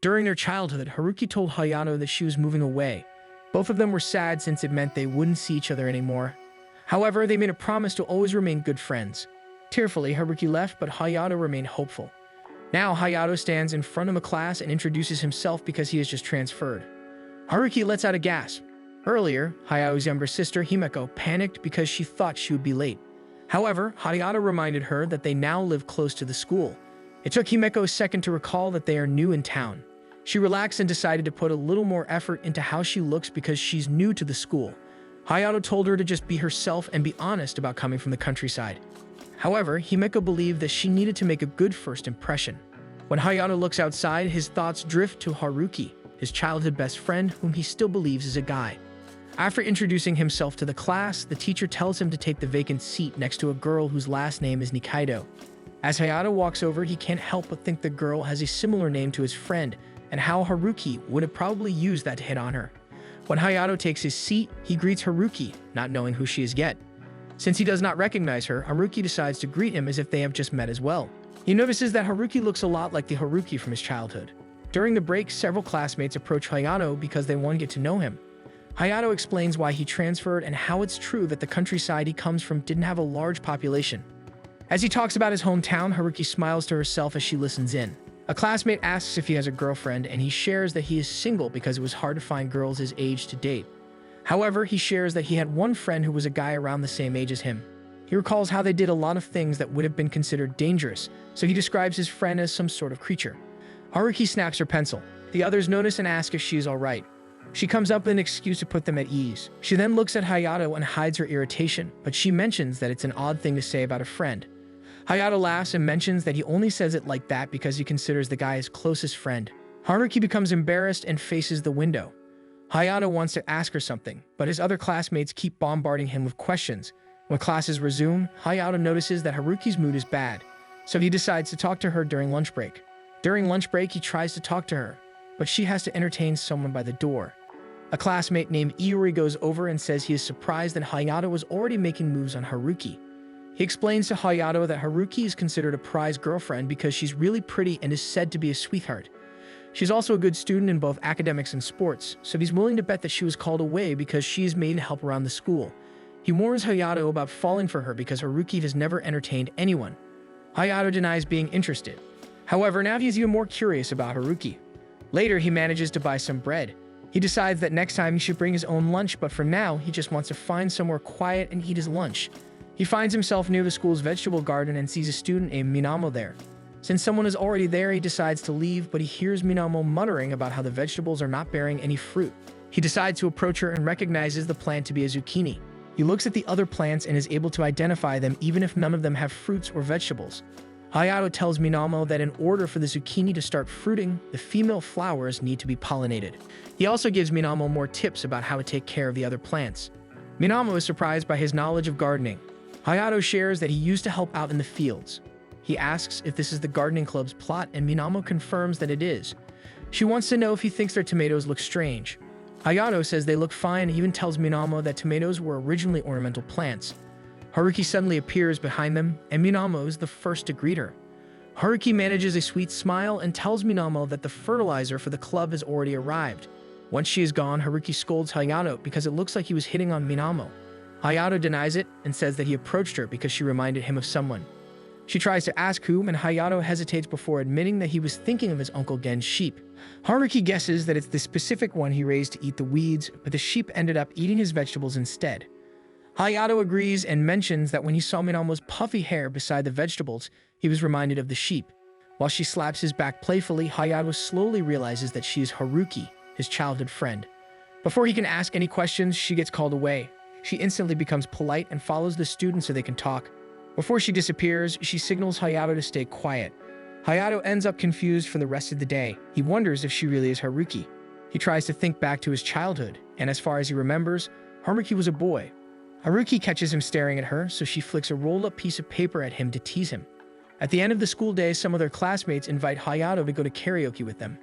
During their childhood, Haruki told Hayato that she was moving away. Both of them were sad since it meant they wouldn't see each other anymore. However, they made a promise to always remain good friends. Tearfully, Haruki left, but Hayato remained hopeful. Now, Hayato stands in front of a class and introduces himself because he has just transferred. Haruki lets out a gasp. Earlier, Hayato's younger sister, Himeko, panicked because she thought she would be late. However, Hayato reminded her that they now live close to the school. It took Himeko a second to recall that they are new in town. She relaxed and decided to put a little more effort into how she looks because she's new to the school. Hayato told her to just be herself and be honest about coming from the countryside. However, Himeko believed that she needed to make a good first impression. When Hayato looks outside, his thoughts drift to Haruki, his childhood best friend whom he still believes is a guy. After introducing himself to the class, the teacher tells him to take the vacant seat next to a girl whose last name is Nikaido. As Hayato walks over, he can't help but think the girl has a similar name to his friend, and how Haruki would have probably used that to hit on her. When Hayato takes his seat, he greets Haruki, not knowing who she is yet. Since he does not recognize her, Haruki decides to greet him as if they have just met as well. He notices that Haruki looks a lot like the Haruki from his childhood. During the break, several classmates approach Hayato because they want to get to know him. Hayato explains why he transferred and how it's true that the countryside he comes from didn't have a large population. As he talks about his hometown, Haruki smiles to herself as she listens in. A classmate asks if he has a girlfriend, and he shares that he is single because it was hard to find girls his age to date. However, he shares that he had one friend who was a guy around the same age as him. He recalls how they did a lot of things that would have been considered dangerous, so he describes his friend as some sort of creature. Haruki snaps her pencil. The others notice and ask if she is alright. She comes up with an excuse to put them at ease. She then looks at Hayato and hides her irritation, but she mentions that it's an odd thing to say about a friend. Hayato laughs and mentions that he only says it like that because he considers the guy his closest friend. Haruki becomes embarrassed and faces the window. Hayato wants to ask her something, but his other classmates keep bombarding him with questions. When classes resume, Hayato notices that Haruki's mood is bad, so he decides to talk to her during lunch break. During lunch break, he tries to talk to her, but she has to entertain someone by the door. A classmate named Iori goes over and says he is surprised that Hayato was already making moves on Haruki. He explains to Hayato that Haruki is considered a prize girlfriend because she's really pretty and is said to be a sweetheart. She's also a good student in both academics and sports, so he's willing to bet that she was called away because she is made to help around the school. He warns Hayato about falling for her because Haruki has never entertained anyone. Hayato denies being interested. However, now he is even more curious about Haruki. Later, he manages to buy some bread. He decides that next time he should bring his own lunch, but for now, he just wants to find somewhere quiet and eat his lunch. He finds himself near the school's vegetable garden and sees a student named Minamo there. Since someone is already there, he decides to leave, but he hears Minamo muttering about how the vegetables are not bearing any fruit. He decides to approach her and recognizes the plant to be a zucchini. He looks at the other plants and is able to identify them even if none of them have fruits or vegetables. Hayato tells Minamo that in order for the zucchini to start fruiting, the female flowers need to be pollinated. He also gives Minamo more tips about how to take care of the other plants. Minamo is surprised by his knowledge of gardening. Hayato shares that he used to help out in the fields. He asks if this is the gardening club's plot, and Minamo confirms that it is. She wants to know if he thinks their tomatoes look strange. Hayato says they look fine and even tells Minamo that tomatoes were originally ornamental plants. Haruki suddenly appears behind them, and Minamo is the first to greet her. Haruki manages a sweet smile and tells Minamo that the fertilizer for the club has already arrived. Once she is gone, Haruki scolds Hayato because it looks like he was hitting on Minamo. Hayato denies it and says that he approached her because she reminded him of someone. She tries to ask whom, and Hayato hesitates before admitting that he was thinking of his Uncle Gen's sheep. Haruki guesses that it's the specific one he raised to eat the weeds, but the sheep ended up eating his vegetables instead. Hayato agrees and mentions that when he saw Minamo's puffy hair beside the vegetables, he was reminded of the sheep. While she slaps his back playfully, Hayato slowly realizes that she is Haruki, his childhood friend. Before he can ask any questions, she gets called away. She instantly becomes polite and follows the students so they can talk. Before she disappears, she signals Hayato to stay quiet. Hayato ends up confused for the rest of the day. He wonders if she really is Haruki. He tries to think back to his childhood, and as far as he remembers, Haruki was a boy. Haruki catches him staring at her, so she flicks a rolled-up piece of paper at him to tease him. At the end of the school day, some of their classmates invite Hayato to go to karaoke with them.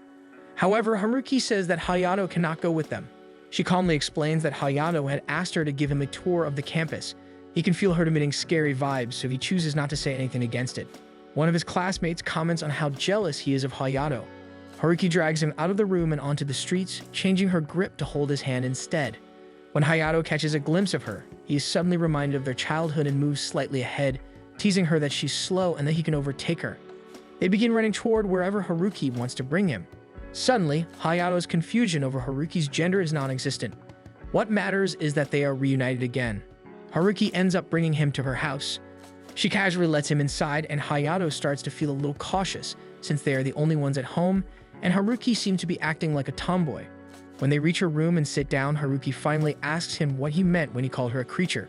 However, Haruki says that Hayato cannot go with them. She calmly explains that Hayato had asked her to give him a tour of the campus. He can feel her emitting scary vibes, so he chooses not to say anything against it. One of his classmates comments on how jealous he is of Hayato. Haruki drags him out of the room and onto the streets, changing her grip to hold his hand instead. When Hayato catches a glimpse of her, he is suddenly reminded of their childhood and moves slightly ahead, teasing her that she's slow and that he can overtake her. They begin running toward wherever Haruki wants to bring him. Suddenly, Hayato's confusion over Haruki's gender is non-existent. What matters is that they are reunited again. Haruki ends up bringing him to her house. She casually lets him inside, and Hayato starts to feel a little cautious since they are the only ones at home, and Haruki seems to be acting like a tomboy. When they reach her room and sit down, Haruki finally asks him what he meant when he called her a creature.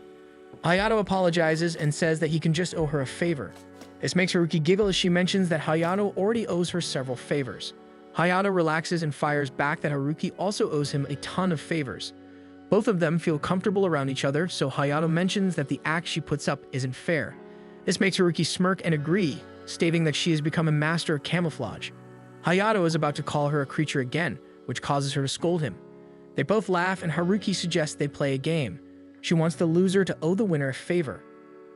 Hayato apologizes and says that he can just owe her a favor. This makes Haruki giggle as she mentions that Hayato already owes her several favors. Hayato relaxes and fires back that Haruki also owes him a ton of favors. Both of them feel comfortable around each other, so Hayato mentions that the act she puts up isn't fair. This makes Haruki smirk and agree, stating that she has become a master of camouflage. Hayato is about to call her a creature again, which causes her to scold him. They both laugh and Haruki suggests they play a game. She wants the loser to owe the winner a favor.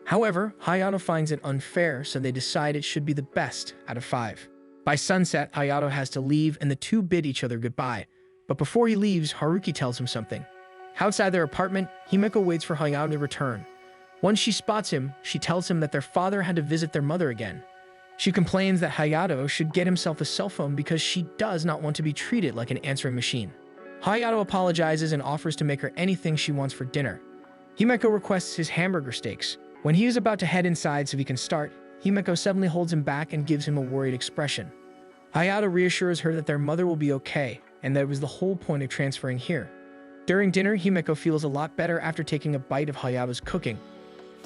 However, Hayato finds it unfair, so they decide it should be the best out of 5. By sunset, Hayato has to leave and the two bid each other goodbye. But before he leaves, Haruki tells him something. Outside their apartment, Himeko waits for Hayato to return. Once she spots him, she tells him that their father had to visit their mother again. She complains that Hayato should get himself a cell phone because she does not want to be treated like an answering machine. Hayato apologizes and offers to make her anything she wants for dinner. Himeko requests his hamburger steaks. When he is about to head inside so he can start, Himeko suddenly holds him back and gives him a worried expression. Hayato reassures her that their mother will be okay, and that was the whole point of transferring here. During dinner, Himeko feels a lot better after taking a bite of Hayato's cooking.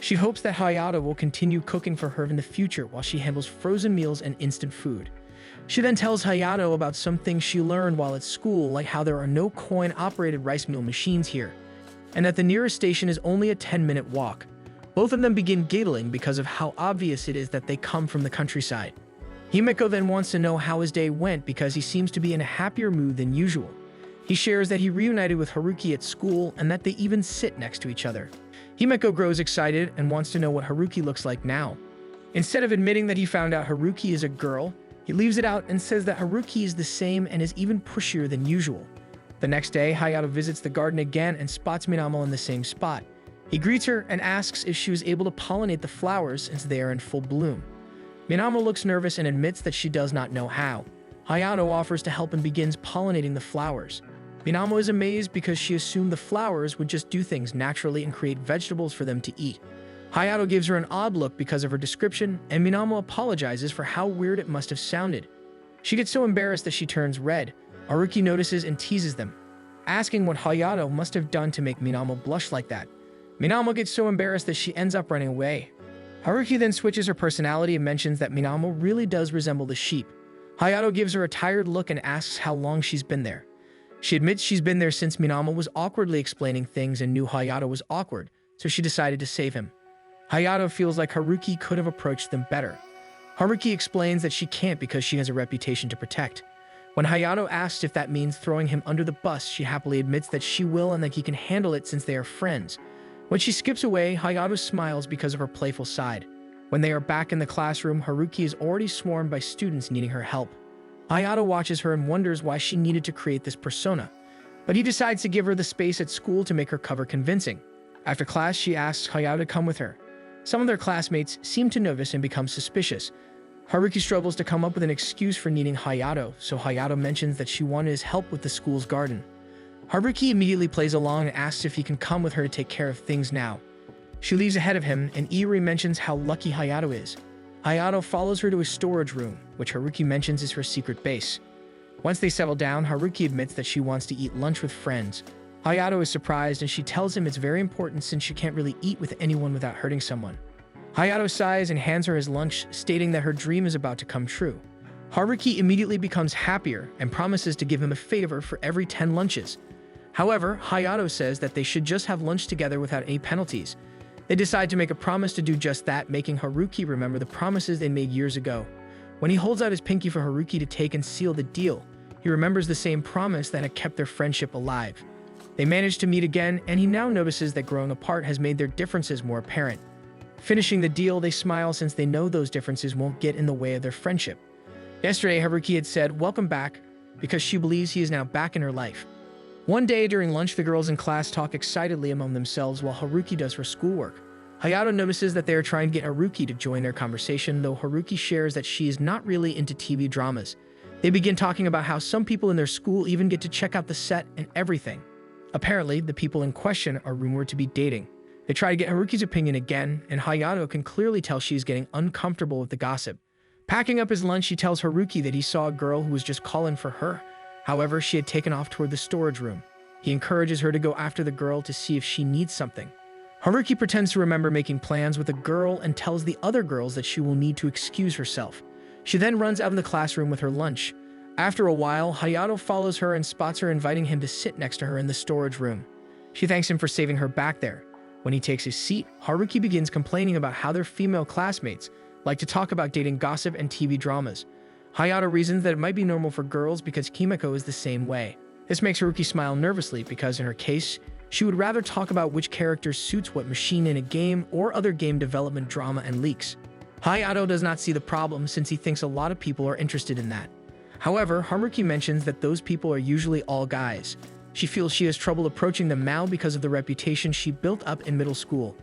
She hopes that Hayato will continue cooking for her in the future while she handles frozen meals and instant food. She then tells Hayato about some things she learned while at school, like how there are no coin-operated rice meal machines here, and that the nearest station is only a 10-minute walk. Both of them begin giggling because of how obvious it is that they come from the countryside. Himeko then wants to know how his day went because he seems to be in a happier mood than usual. He shares that he reunited with Haruki at school and that they even sit next to each other. Himeko grows excited and wants to know what Haruki looks like now. Instead of admitting that he found out Haruki is a girl, he leaves it out and says that Haruki is the same and is even pushier than usual. The next day, Hayato visits the garden again and spots Minamo in the same spot. He greets her and asks if she was able to pollinate the flowers since they are in full bloom. Minamo looks nervous and admits that she does not know how. Hayato offers to help and begins pollinating the flowers. Minamo is amazed because she assumed the flowers would just do things naturally and create vegetables for them to eat. Hayato gives her an odd look because of her description, and Minamo apologizes for how weird it must have sounded. She gets so embarrassed that she turns red. Haruki notices and teases them, asking what Hayato must have done to make Minamo blush like that. Minamo gets so embarrassed that she ends up running away. Haruki then switches her personality and mentions that Minamo really does resemble the sheep. Hayato gives her a tired look and asks how long she's been there. She admits she's been there since Minamo was awkwardly explaining things and knew Hayato was awkward, so she decided to save him. Hayato feels like Haruki could have approached them better. Haruki explains that she can't because she has a reputation to protect. When Hayato asks if that means throwing him under the bus, she happily admits that she will and that he can handle it since they are friends. When she skips away, Hayato smiles because of her playful side. When they are back in the classroom, Haruki is already swarmed by students needing her help. Hayato watches her and wonders why she needed to create this persona, but he decides to give her the space at school to make her cover convincing. After class, she asks Hayato to come with her. Some of their classmates seem to notice and become suspicious. Haruki struggles to come up with an excuse for needing Hayato, so Hayato mentions that she wanted his help with the school's garden. Haruki immediately plays along and asks if he can come with her to take care of things now. She leaves ahead of him, and Iori mentions how lucky Hayato is. Hayato follows her to a storage room, which Haruki mentions is her secret base. Once they settle down, Haruki admits that she wants to eat lunch with friends. Hayato is surprised and she tells him it's very important since she can't really eat with anyone without hurting someone. Hayato sighs and hands her his lunch, stating that her dream is about to come true. Haruki immediately becomes happier and promises to give him a favor for every 10 lunches. However, Hayato says that they should just have lunch together without any penalties. They decide to make a promise to do just that, making Haruki remember the promises they made years ago. When he holds out his pinky for Haruki to take and seal the deal, he remembers the same promise that had kept their friendship alive. They manage to meet again, and he now notices that growing apart has made their differences more apparent. Finishing the deal, they smile since they know those differences won't get in the way of their friendship. Yesterday, Haruki had said, "Welcome back," because she believes he is now back in her life. One day during lunch, the girls in class talk excitedly among themselves while Haruki does her schoolwork. Hayato notices that they are trying to get Haruki to join their conversation, though Haruki shares that she is not really into TV dramas. They begin talking about how some people in their school even get to check out the set and everything. Apparently, the people in question are rumored to be dating. They try to get Haruki's opinion again, and Hayato can clearly tell she is getting uncomfortable with the gossip. Packing up his lunch, he tells Haruki that he saw a girl who was just calling for her. However, she had taken off toward the storage room. He encourages her to go after the girl to see if she needs something. Haruki pretends to remember making plans with a girl and tells the other girls that she will need to excuse herself. She then runs out of the classroom with her lunch. After a while, Hayato follows her and spots her inviting him to sit next to her in the storage room. She thanks him for saving her back there. When he takes his seat, Haruki begins complaining about how their female classmates like to talk about dating gossip and TV dramas. Hayato reasons that it might be normal for girls because Himeko is the same way. This makes Haruki smile nervously because in her case, she would rather talk about which character suits what machine in a game or other game development drama and leaks. Hayato does not see the problem since he thinks a lot of people are interested in that. However, Haruki mentions that those people are usually all guys. She feels she has trouble approaching them now because of the reputation she built up in middle school.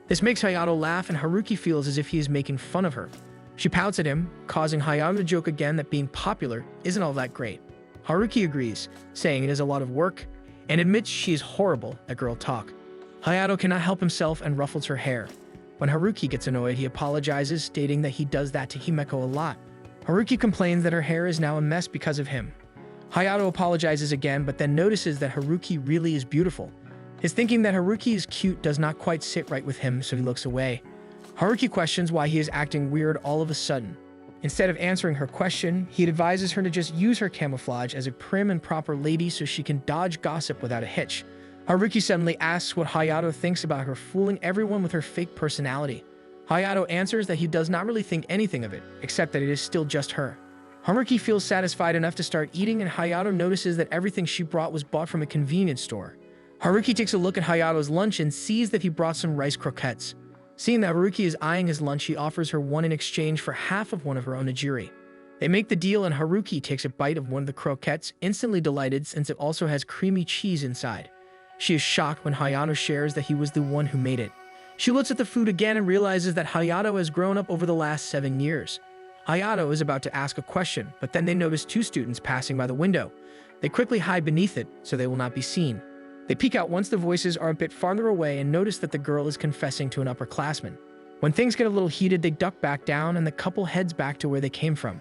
This makes Hayato laugh and Haruki feels as if he is making fun of her. She pouts at him, causing Hayato to joke again that being popular isn't all that great. Haruki agrees, saying it is a lot of work, and admits she is horrible at girl talk. Hayato cannot help himself and ruffles her hair. When Haruki gets annoyed, he apologizes, stating that he does that to Himeko a lot. Haruki complains that her hair is now a mess because of him. Hayato apologizes again, but then notices that Haruki really is beautiful. His thinking that Haruki is cute does not quite sit right with him, so he looks away. Haruki questions why he is acting weird all of a sudden. Instead of answering her question, he advises her to just use her camouflage as a prim and proper lady so she can dodge gossip without a hitch. Haruki suddenly asks what Hayato thinks about her fooling everyone with her fake personality. Hayato answers that he does not really think anything of it, except that it is still just her. Haruki feels satisfied enough to start eating, and Hayato notices that everything she brought was bought from a convenience store. Haruki takes a look at Hayato's lunch and sees that he brought some rice croquettes. Seeing that Haruki is eyeing his lunch, he offers her one in exchange for half of one of her onigiri. They make the deal and Haruki takes a bite of one of the croquettes, instantly delighted since it also has creamy cheese inside. She is shocked when Hayato shares that he was the one who made it. She looks at the food again and realizes that Hayato has grown up over the last 7 years. Hayato is about to ask a question, but then they notice 2 students passing by the window. They quickly hide beneath it so they will not be seen. They peek out once the voices are a bit farther away and notice that the girl is confessing to an upperclassman. When things get a little heated, they duck back down and the couple heads back to where they came from.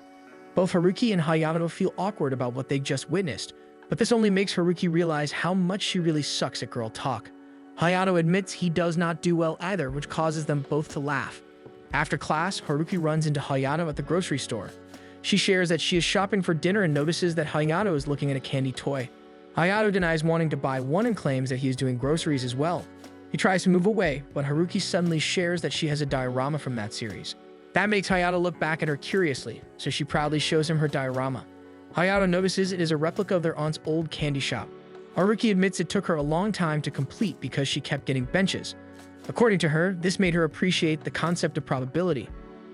Both Haruki and Hayato feel awkward about what they just witnessed, but this only makes Haruki realize how much she really sucks at girl talk. Hayato admits he does not do well either, which causes them both to laugh. After class, Haruki runs into Hayato at the grocery store. She shares that she is shopping for dinner and notices that Hayato is looking at a candy toy. Hayato denies wanting to buy one and claims that he is doing groceries as well. He tries to move away, but Haruki suddenly shares that she has a diorama from that series. That makes Hayato look back at her curiously, so she proudly shows him her diorama. Hayato notices it is a replica of their aunt's old candy shop. Haruki admits it took her a long time to complete because she kept getting benches. According to her, this made her appreciate the concept of probability.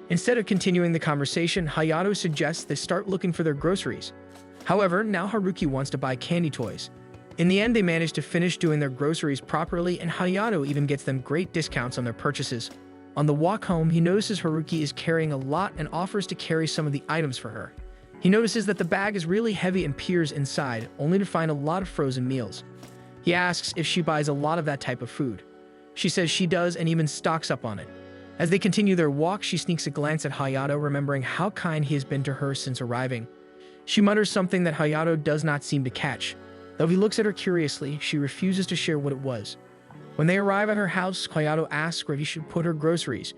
Instead of continuing the conversation, Hayato suggests they start looking for their groceries. However, now Haruki wants to buy candy toys. In the end, they manage to finish doing their groceries properly, and Hayato even gets them great discounts on their purchases. On the walk home, he notices Haruki is carrying a lot and offers to carry some of the items for her. He notices that the bag is really heavy and peers inside, only to find a lot of frozen meals. He asks if she buys a lot of that type of food. She says she does and even stocks up on it. As they continue their walk, she sneaks a glance at Hayato, remembering how kind he has been to her since arriving. She mutters something that Hayato does not seem to catch. Though he looks at her curiously, she refuses to share what it was. When they arrive at her house, Hayato asks where he should put her groceries.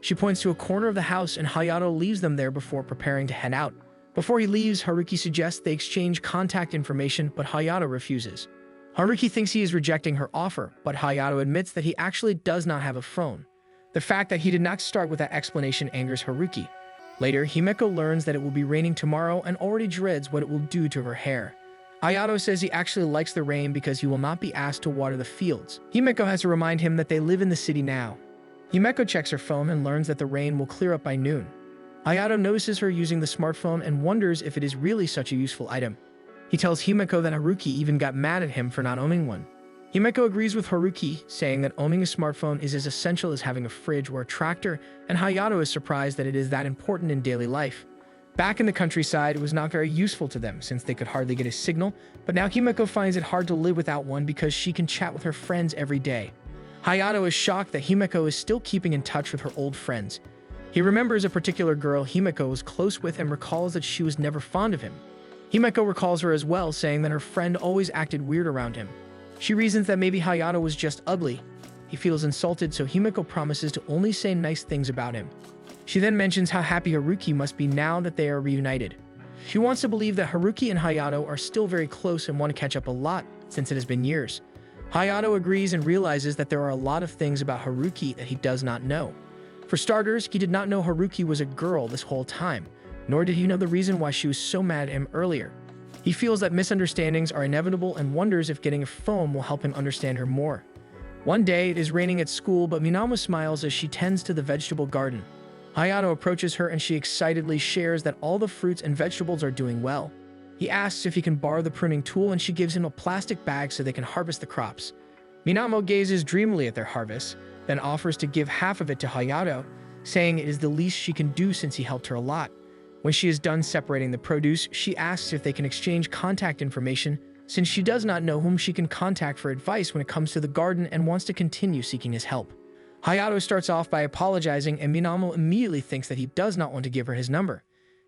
She points to a corner of the house and Hayato leaves them there before preparing to head out. Before he leaves, Haruki suggests they exchange contact information, but Hayato refuses. Haruki thinks he is rejecting her offer, but Hayato admits that he actually does not have a phone. The fact that he did not start with that explanation angers Haruki. Later, Himeko learns that it will be raining tomorrow and already dreads what it will do to her hair. Hayato says he actually likes the rain because he will not be asked to water the fields. Himeko has to remind him that they live in the city now. Himeko checks her phone and learns that the rain will clear up by noon. Hayato notices her using the smartphone and wonders if it is really such a useful item. He tells Himeko that Haruki even got mad at him for not owning one. Himeko agrees with Haruki, saying that owning a smartphone is as essential as having a fridge or a tractor, and Hayato is surprised that it is that important in daily life. Back in the countryside, it was not very useful to them since they could hardly get a signal, but now Himeko finds it hard to live without one because she can chat with her friends every day. Hayato is shocked that Himeko is still keeping in touch with her old friends. He remembers a particular girl Himeko was close with and recalls that she was never fond of him. Himeko recalls her as well, saying that her friend always acted weird around him. She reasons that maybe Hayato was just ugly. He feels insulted, so Himeko promises to only say nice things about him. She then mentions how happy Haruki must be now that they are reunited. She wants to believe that Haruki and Hayato are still very close and want to catch up a lot, since it has been years. Hayato agrees and realizes that there are a lot of things about Haruki that he does not know. For starters, he did not know Haruki was a girl this whole time, nor did he know the reason why she was so mad at him earlier. He feels that misunderstandings are inevitable and wonders if getting a phone will help him understand her more. One day, it is raining at school, but Minamo smiles as she tends to the vegetable garden. Hayato approaches her and she excitedly shares that all the fruits and vegetables are doing well. He asks if he can borrow the pruning tool and she gives him a plastic bag so they can harvest the crops. Minamo gazes dreamily at their harvest, then offers to give half of it to Hayato, saying it is the least she can do since he helped her a lot. When she is done separating the produce, she asks if they can exchange contact information, since she does not know whom she can contact for advice when it comes to the garden and wants to continue seeking his help. Hayato starts off by apologizing, and Minamo immediately thinks that he does not want to give her his number.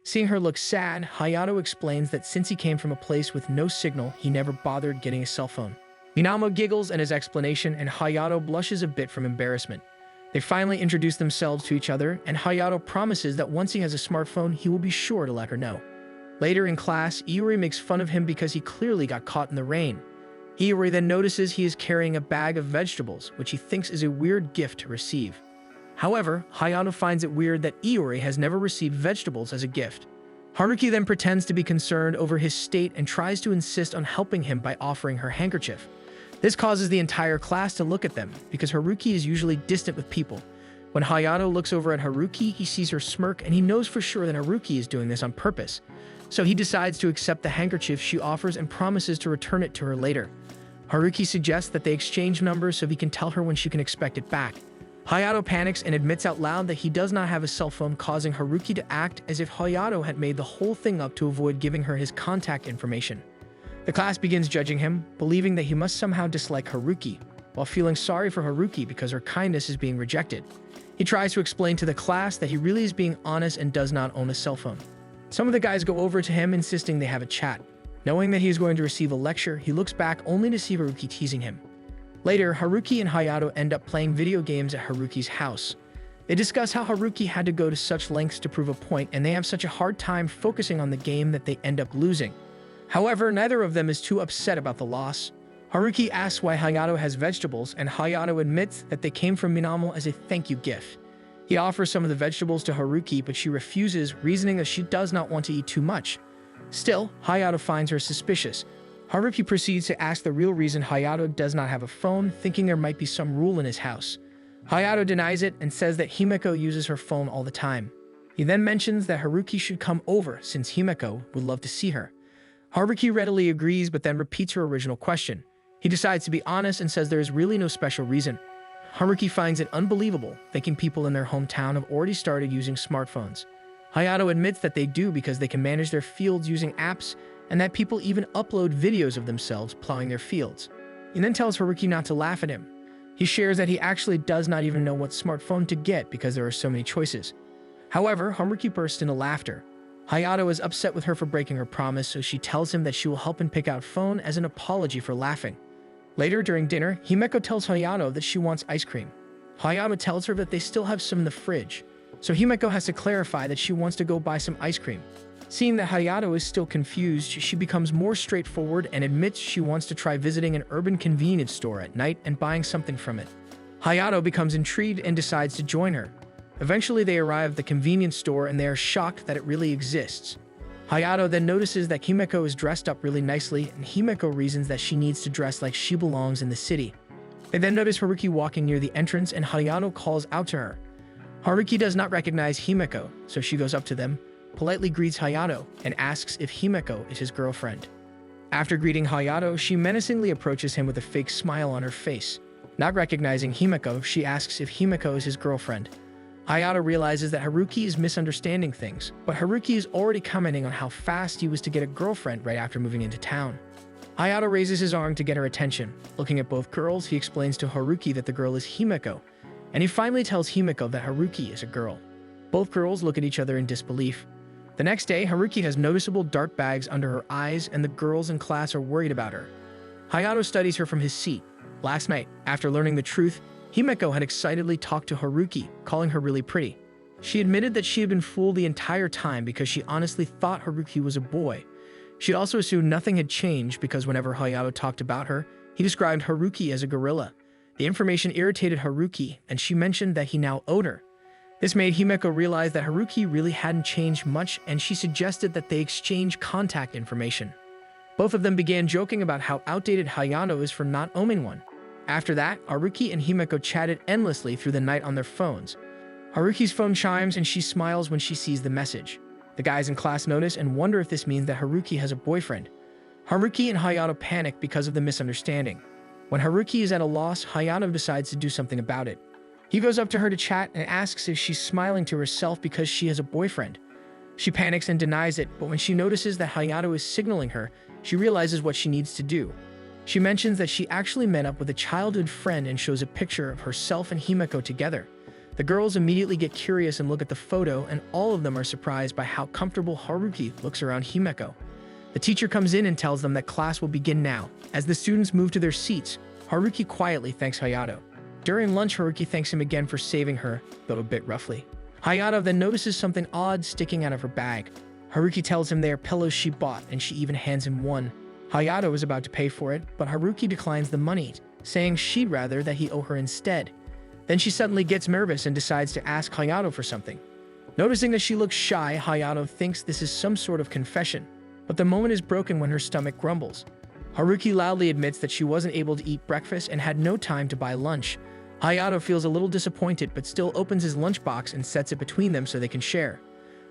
Seeing her look sad, Hayato explains that since he came from a place with no signal, he never bothered getting a cell phone. Minamo giggles at his explanation, and Hayato blushes a bit from embarrassment. They finally introduce themselves to each other, and Hayato promises that once he has a smartphone, he will be sure to let her know. Later in class, Iori makes fun of him because he clearly got caught in the rain. Iori then notices he is carrying a bag of vegetables, which he thinks is a weird gift to receive. However, Hayato finds it weird that Iori has never received vegetables as a gift. Haruki then pretends to be concerned over his state and tries to insist on helping him by offering her handkerchief. This causes the entire class to look at them, because Haruki is usually distant with people. When Hayato looks over at Haruki, he sees her smirk and he knows for sure that Haruki is doing this on purpose. So he decides to accept the handkerchief she offers and promises to return it to her later. Haruki suggests that they exchange numbers so he can tell her when she can expect it back. Hayato panics and admits out loud that he does not have a cell phone, causing Haruki to act as if Hayato had made the whole thing up to avoid giving her his contact information. The class begins judging him, believing that he must somehow dislike Haruki, while feeling sorry for Haruki because her kindness is being rejected. He tries to explain to the class that he really is being honest and does not own a cell phone. Some of the guys go over to him, insisting they have a chat. Knowing that he is going to receive a lecture, he looks back only to see Haruki teasing him. Later, Haruki and Hayato end up playing video games at Haruki's house. They discuss how Haruki had to go to such lengths to prove a point, and they have such a hard time focusing on the game that they end up losing. However, neither of them is too upset about the loss. Haruki asks why Hayato has vegetables, and Hayato admits that they came from Minamo as a thank you gift. He offers some of the vegetables to Haruki, but she refuses, reasoning that she does not want to eat too much. Still, Hayato finds her suspicious. Haruki proceeds to ask the real reason Hayato does not have a phone, thinking there might be some rule in his house. Hayato denies it and says that Himeko uses her phone all the time. He then mentions that Haruki should come over since Himeko would love to see her. Haruki readily agrees, but then repeats her original question. He decides to be honest and says there is really no special reason. Haruki finds it unbelievable, thinking people in their hometown have already started using smartphones. Hayato admits that they do because they can manage their fields using apps, and that people even upload videos of themselves plowing their fields. He then tells Haruki not to laugh at him. He shares that he actually does not even know what smartphone to get because there are so many choices. However, Haruki bursts into laughter. Hayato is upset with her for breaking her promise, so she tells him that she will help him pick out phone as an apology for laughing. Later, during dinner, Himeko tells Hayato that she wants ice cream. Hayato tells her that they still have some in the fridge, so Himeko has to clarify that she wants to go buy some ice cream. Seeing that Hayato is still confused, she becomes more straightforward and admits she wants to try visiting an urban convenience store at night and buying something from it. Hayato becomes intrigued and decides to join her. Eventually, they arrive at the convenience store and they are shocked that it really exists. Hayato then notices that Himeko is dressed up really nicely, and Himeko reasons that she needs to dress like she belongs in the city. They then notice Haruki walking near the entrance, and Hayato calls out to her. Haruki does not recognize Himeko, so she goes up to them, politely greets Hayato, and asks if Himeko is his girlfriend. After greeting Hayato, she menacingly approaches him with a fake smile on her face. Not recognizing Himeko, she asks if Himeko is his girlfriend. Hayato realizes that Haruki is misunderstanding things, but Haruki is already commenting on how fast he was to get a girlfriend right after moving into town. Hayato raises his arm to get her attention. Looking at both girls, he explains to Haruki that the girl is Himeko, and he finally tells Himeko that Haruki is a girl. Both girls look at each other in disbelief. The next day, Haruki has noticeable dark bags under her eyes, and the girls in class are worried about her. Hayato studies her from his seat. Last night, after learning the truth, Himeko had excitedly talked to Haruki, calling her really pretty. She admitted that she had been fooled the entire time because she honestly thought Haruki was a boy. She'd also assumed nothing had changed because whenever Hayato talked about her, he described Haruki as a gorilla. The information irritated Haruki, and she mentioned that he now owed her. This made Himeko realize that Haruki really hadn't changed much, and she suggested that they exchange contact information. Both of them began joking about how outdated Hayato is for not owning one. After that, Haruki and Himeko chatted endlessly through the night on their phones. Haruki's phone chimes and she smiles when she sees the message. The guys in class notice and wonder if this means that Haruki has a boyfriend. Haruki and Hayato panic because of the misunderstanding. When Haruki is at a loss, Hayato decides to do something about it. He goes up to her to chat and asks if she's smiling to herself because she has a boyfriend. She panics and denies it, but when she notices that Hayato is signaling her, she realizes what she needs to do. She mentions that she actually met up with a childhood friend and shows a picture of herself and Himeko together. The girls immediately get curious and look at the photo, and all of them are surprised by how comfortable Haruki looks around Himeko. The teacher comes in and tells them that class will begin now. As the students move to their seats, Haruki quietly thanks Hayato. During lunch, Haruki thanks him again for saving her, though a bit roughly. Hayato then notices something odd sticking out of her bag. Haruki tells him they are pillows she bought, and she even hands him one. Hayato is about to pay for it, but Haruki declines the money, saying she'd rather that he owe her instead. Then she suddenly gets nervous and decides to ask Hayato for something. Noticing that she looks shy, Hayato thinks this is some sort of confession, but the moment is broken when her stomach grumbles. Haruki loudly admits that she wasn't able to eat breakfast and had no time to buy lunch. Hayato feels a little disappointed but still opens his lunchbox and sets it between them so they can share.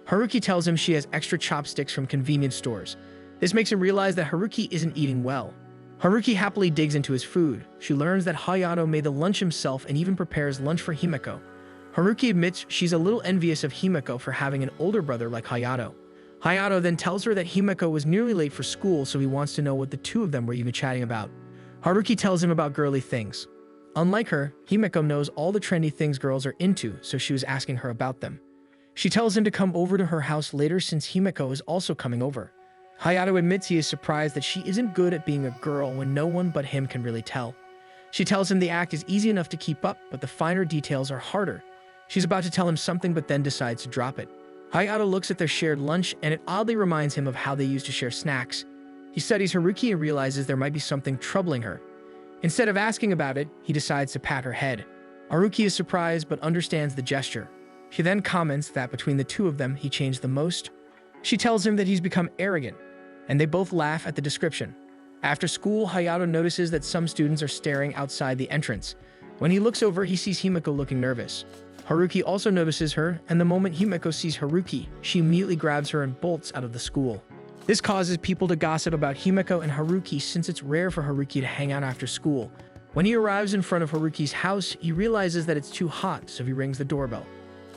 Haruki tells him she has extra chopsticks from convenience stores. This makes him realize that Haruki isn't eating well. Haruki happily digs into his food. She learns that Hayato made the lunch himself and even prepares lunch for Himeko. Haruki admits she's a little envious of Himeko for having an older brother like Hayato. Hayato then tells her that Himeko was nearly late for school, so he wants to know what the two of them were even chatting about. Haruki tells him about girly things. Unlike her, Himeko knows all the trendy things girls are into, so she was asking her about them. She tells him to come over to her house later since Himeko is also coming over. Hayato admits he is surprised that she isn't good at being a girl when no one but him can really tell. She tells him the act is easy enough to keep up, but the finer details are harder. She's about to tell him something but then decides to drop it. Hayato looks at their shared lunch and it oddly reminds him of how they used to share snacks. He studies Haruki and realizes there might be something troubling her. Instead of asking about it, he decides to pat her head. Haruki is surprised but understands the gesture. She then comments that between the two of them, he changed the most. She tells him that he's become arrogant, and they both laugh at the description. After school, Hayato notices that some students are staring outside the entrance. When he looks over, he sees Himeko looking nervous. Haruki also notices her, and the moment Himeko sees Haruki, she immediately grabs her and bolts out of the school. This causes people to gossip about Himeko and Haruki since it's rare for Haruki to hang out after school. When he arrives in front of Haruki's house, he realizes that it's too hot, so he rings the doorbell.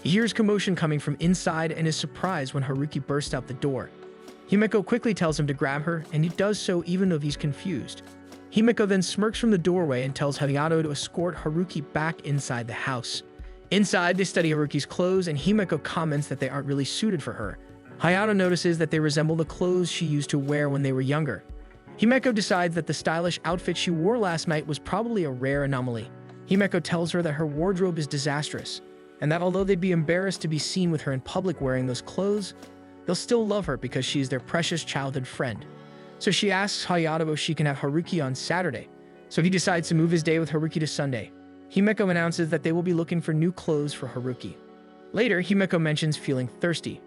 He hears commotion coming from inside and is surprised when Haruki bursts out the door. Himeko quickly tells him to grab her, and he does so even though he's confused. Himeko then smirks from the doorway and tells Hayato to escort Haruki back inside the house. Inside, they study Haruki's clothes, and Himeko comments that they aren't really suited for her. Hayato notices that they resemble the clothes she used to wear when they were younger. Himeko decides that the stylish outfit she wore last night was probably a rare anomaly. Himeko tells her that her wardrobe is disastrous, and that although they'd be embarrassed to be seen with her in public wearing those clothes, they'll still love her because she's their precious childhood friend. So she asks Hayato if she can have Haruki on Saturday, so he decides to move his day with Haruki to Sunday. Himeko announces that they will be looking for new clothes for Haruki. Later, Himeko mentions feeling thirsty.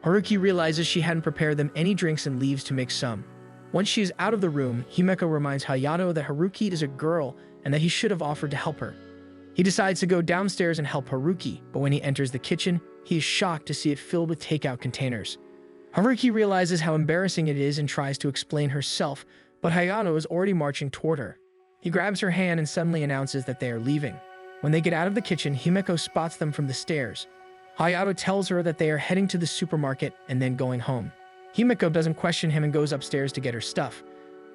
Haruki realizes she hadn't prepared them any drinks and leaves to make some. Once she is out of the room, Himeko reminds Hayato that Haruki is a girl and that he should have offered to help her. He decides to go downstairs and help Haruki, but when he enters the kitchen, he is shocked to see it filled with takeout containers. Haruki realizes how embarrassing it is and tries to explain herself, but Hayato is already marching toward her. He grabs her hand and suddenly announces that they are leaving. When they get out of the kitchen, Himeko spots them from the stairs. Hayato tells her that they are heading to the supermarket and then going home. Himeko doesn't question him and goes upstairs to get her stuff.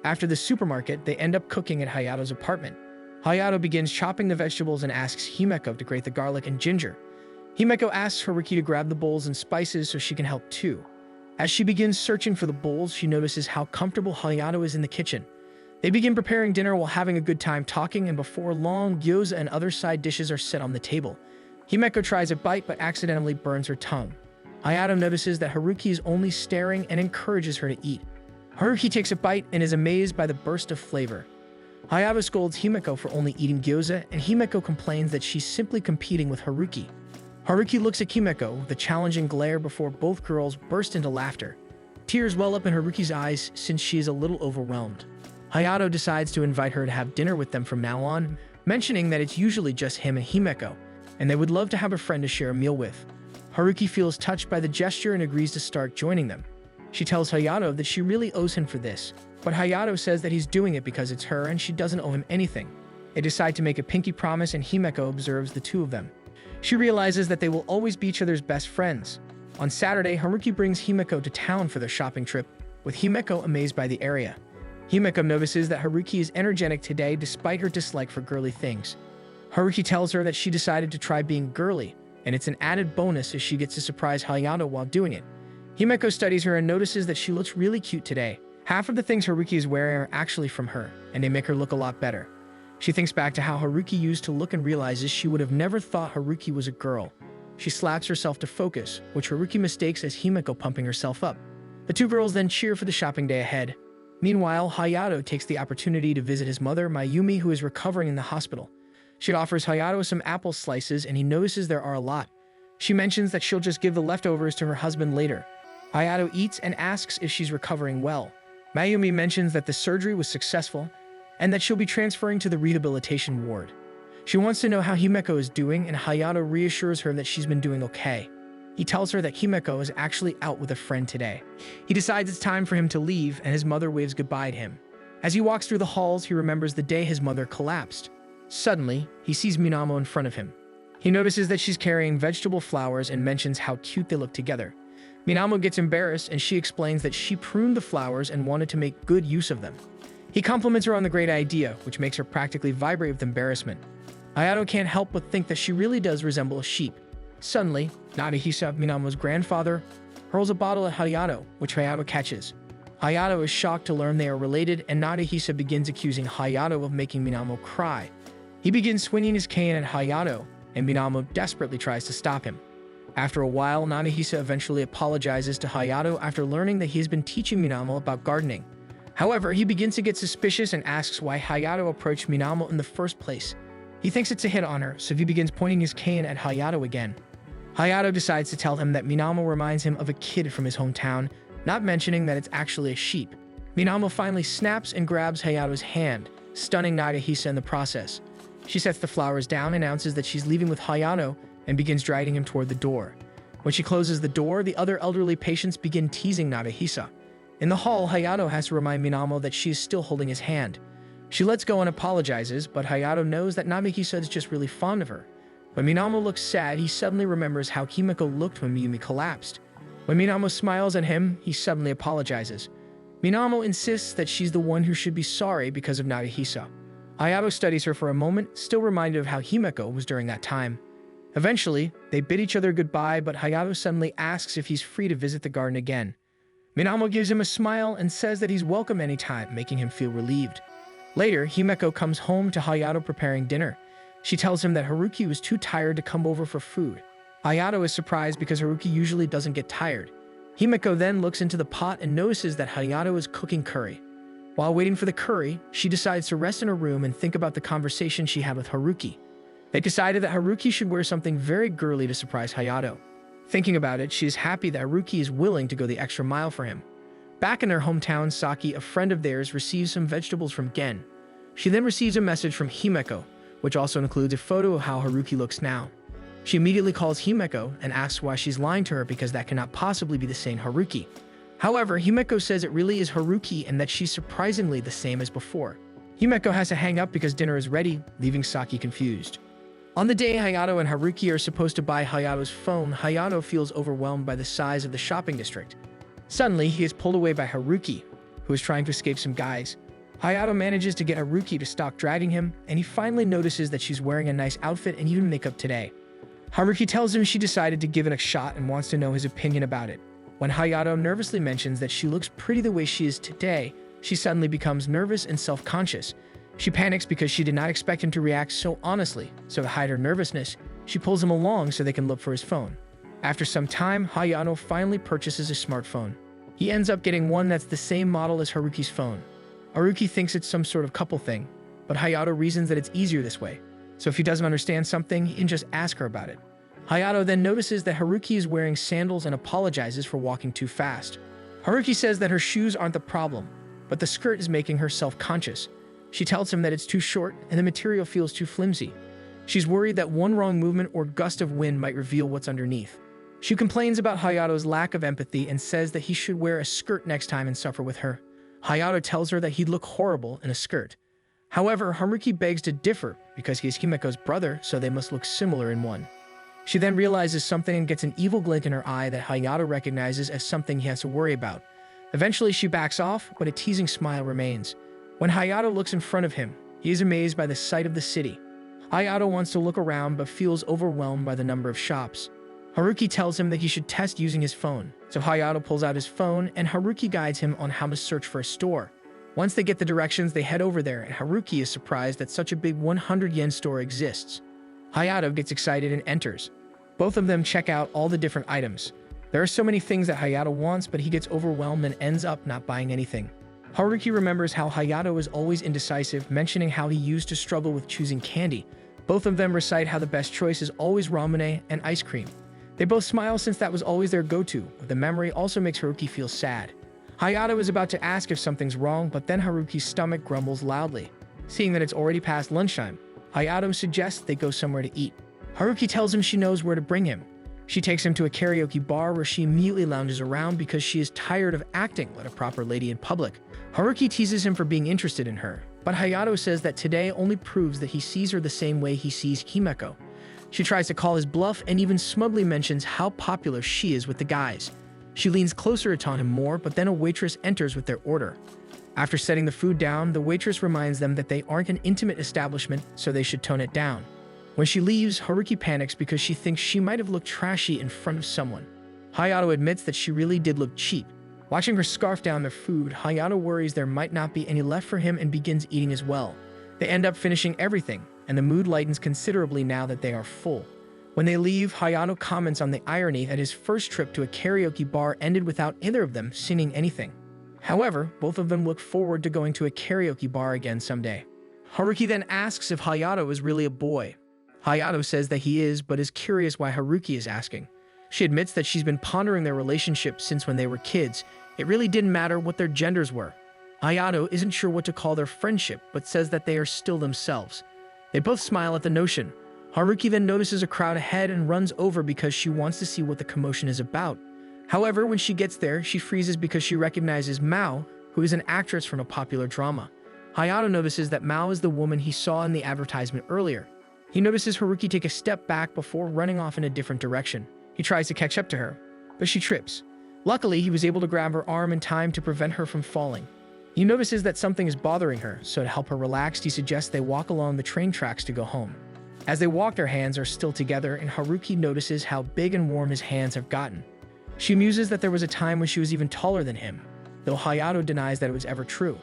After the supermarket, they end up cooking at Hayato's apartment. Hayato begins chopping the vegetables and asks Himeko to grate the garlic and ginger. Himeko asks Haruki to grab the bowls and spices so she can help too. As she begins searching for the bowls, she notices how comfortable Hayato is in the kitchen. They begin preparing dinner while having a good time talking, and before long, gyoza and other side dishes are set on the table. Himeko tries a bite but accidentally burns her tongue. Hayato notices that Haruki is only staring and encourages her to eat. Haruki takes a bite and is amazed by the burst of flavor. Hayato scolds Himeko for only eating gyoza, and Himeko complains that she's simply competing with Haruki. Haruki looks at Himeko with a challenging glare before both girls burst into laughter. Tears well up in Haruki's eyes since she is a little overwhelmed. Hayato decides to invite her to have dinner with them from now on, mentioning that it's usually just him and Himeko, and they would love to have a friend to share a meal with. Haruki feels touched by the gesture and agrees to start joining them. She tells Hayato that she really owes him for this, but Hayato says that he's doing it because it's her and she doesn't owe him anything. They decide to make a pinky promise, and Himeko observes the two of them. She realizes that they will always be each other's best friends. On Saturday, Haruki brings Himeko to town for their shopping trip, with Himeko amazed by the area. Himeko notices that Haruki is energetic today despite her dislike for girly things. Haruki tells her that she decided to try being girly, and it's an added bonus as she gets to surprise Hayato while doing it. Himeko studies her and notices that she looks really cute today. Half of the things Haruki is wearing are actually from her, and they make her look a lot better. She thinks back to how Haruki used to look and realizes she would have never thought Haruki was a girl. She slaps herself to focus, which Haruki mistakes as Himeko pumping herself up. The two girls then cheer for the shopping day ahead. Meanwhile, Hayato takes the opportunity to visit his mother, Mayumi, who is recovering in the hospital. She offers Hayato some apple slices, and he notices there are a lot. She mentions that she'll just give the leftovers to her husband later. Hayato eats and asks if she's recovering well. Mayumi mentions that the surgery was successful, and that she'll be transferring to the rehabilitation ward. She wants to know how Himeko is doing, and Hayato reassures her that she's been doing okay. He tells her that Himeko is actually out with a friend today. He decides it's time for him to leave, and his mother waves goodbye to him. As he walks through the halls, he remembers the day his mother collapsed. Suddenly, he sees Minamo in front of him. He notices that she's carrying vegetable flowers and mentions how cute they look together. Minamo gets embarrassed, and she explains that she pruned the flowers and wanted to make good use of them. He compliments her on the great idea, which makes her practically vibrate with embarrassment. Hayato can't help but think that she really does resemble a sheep. Suddenly, Nadehisa, Minamo's grandfather, hurls a bottle at Hayato, which Hayato catches. Hayato is shocked to learn they are related, and Nadehisa begins accusing Hayato of making Minamo cry. He begins swinging his cane at Hayato, and Minamo desperately tries to stop him. After a while, Nadehisa eventually apologizes to Hayato after learning that he has been teaching Minamo about gardening. However, he begins to get suspicious and asks why Hayato approached Minamo in the first place. He thinks it's a hit on her, so he begins pointing his cane at Hayato again. Hayato decides to tell him that Minamo reminds him of a kid from his hometown, not mentioning that it's actually a sheep. Minamo finally snaps and grabs Hayato's hand, stunning Nadehisa in the process. She sets the flowers down, announces that she's leaving with Hayato, and begins dragging him toward the door. When she closes the door, the other elderly patients begin teasing Nadehisa. In the hall, Hayato has to remind Minamo that she is still holding his hand. She lets go and apologizes, but Hayato knows that Nadehisa is just really fond of her. When Minamo looks sad, he suddenly remembers how Himeko looked when Mayumi collapsed. When Minamo smiles at him, he suddenly apologizes. Minamo insists that she's the one who should be sorry because of Nadehisa. Hayato studies her for a moment, still reminded of how Himeko was during that time. Eventually, they bid each other goodbye, but Hayato suddenly asks if he's free to visit the garden again. Minamo gives him a smile and says that he's welcome anytime, making him feel relieved. Later, Himeko comes home to Hayato preparing dinner. She tells him that Haruki was too tired to come over for food. Hayato is surprised because Haruki usually doesn't get tired. Himeko then looks into the pot and notices that Hayato is cooking curry. While waiting for the curry, she decides to rest in her room and think about the conversation she had with Haruki. They decided that Haruki should wear something very girly to surprise Hayato. Thinking about it, she is happy that Haruki is willing to go the extra mile for him. Back in their hometown, Saki, a friend of theirs, receives some vegetables from Gen. She then receives a message from Himeko, which also includes a photo of how Haruki looks now. She immediately calls Himeko and asks why she's lying to her because that cannot possibly be the same Haruki. However, Himeko says it really is Haruki and that she's surprisingly the same as before. Himeko has to hang up because dinner is ready, leaving Saki confused. On the day Hayato and Haruki are supposed to buy Hayato's phone, Hayato feels overwhelmed by the size of the shopping district. Suddenly, he is pulled away by Haruki, who is trying to escape some guys. Hayato manages to get Haruki to stop dragging him, and he finally notices that she's wearing a nice outfit and even makeup today. Haruki tells him she decided to give it a shot and wants to know his opinion about it. When Hayato nervously mentions that she looks pretty the way she is today, she suddenly becomes nervous and self-conscious. She panics because she did not expect him to react so honestly, so to hide her nervousness, she pulls him along so they can look for his phone. After some time, Hayato finally purchases a smartphone. He ends up getting one that's the same model as Haruki's phone. Haruki thinks it's some sort of couple thing, but Hayato reasons that it's easier this way. So if he doesn't understand something, he can just ask her about it. Hayato then notices that Haruki is wearing sandals and apologizes for walking too fast. Haruki says that her shoes aren't the problem, but the skirt is making her self-conscious. She tells him that it's too short and the material feels too flimsy. She's worried that one wrong movement or gust of wind might reveal what's underneath. She complains about Hayato's lack of empathy and says that he should wear a skirt next time and suffer with her. Hayato tells her that he'd look horrible in a skirt. However, Haruki begs to differ because he is Himeko's brother, so they must look similar in one. She then realizes something and gets an evil glint in her eye that Hayato recognizes as something he has to worry about. Eventually, she backs off, but a teasing smile remains. When Hayato looks in front of him, he is amazed by the sight of the city. Hayato wants to look around but feels overwhelmed by the number of shops. Haruki tells him that he should test using his phone, so Hayato pulls out his phone and Haruki guides him on how to search for a store. Once they get the directions, they head over there and Haruki is surprised that such a big 100 yen store exists. Hayato gets excited and enters. Both of them check out all the different items. There are so many things that Hayato wants, but he gets overwhelmed and ends up not buying anything. Haruki remembers how Hayato is always indecisive, mentioning how he used to struggle with choosing candy. Both of them recite how the best choice is always ramen and ice cream. They both smile since that was always their go-to, but the memory also makes Haruki feel sad. Hayato is about to ask if something's wrong, but then Haruki's stomach grumbles loudly. Seeing that it's already past lunchtime, Hayato suggests they go somewhere to eat. Haruki tells him she knows where to bring him. She takes him to a karaoke bar where she immediately lounges around because she is tired of acting like a proper lady in public. Haruki teases him for being interested in her, but Hayato says that today only proves that he sees her the same way he sees Himeko. She tries to call his bluff and even smugly mentions how popular she is with the guys. She leans closer to taunt him more, but then a waitress enters with their order. After setting the food down, the waitress reminds them that they aren't an intimate establishment, so they should tone it down. When she leaves, Haruki panics because she thinks she might have looked trashy in front of someone. Hayato admits that she really did look cheap. Watching her scarf down their food, Hayato worries there might not be any left for him and begins eating as well. They end up finishing everything, and the mood lightens considerably now that they are full. When they leave, Hayato comments on the irony that his first trip to a karaoke bar ended without either of them singing anything. However, both of them look forward to going to a karaoke bar again someday. Haruki then asks if Hayato is really a boy. Hayato says that he is, but is curious why Haruki is asking. She admits that she's been pondering their relationship since when they were kids. It really didn't matter what their genders were. Hayato isn't sure what to call their friendship, but says that they are still themselves. They both smile at the notion. Haruki then notices a crowd ahead and runs over because she wants to see what the commotion is about. However, when she gets there, she freezes because she recognizes Mao, who is an actress from a popular drama. Hayato notices that Mao is the woman he saw in the advertisement earlier. He notices Haruki take a step back before running off in a different direction. He tries to catch up to her, but she trips. Luckily, he was able to grab her arm in time to prevent her from falling. He notices that something is bothering her, so to help her relax, he suggests they walk along the train tracks to go home. As they walk, their hands are still together, and Haruki notices how big and warm his hands have gotten. She muses that there was a time when she was even taller than him, though Hayato denies that it was ever true.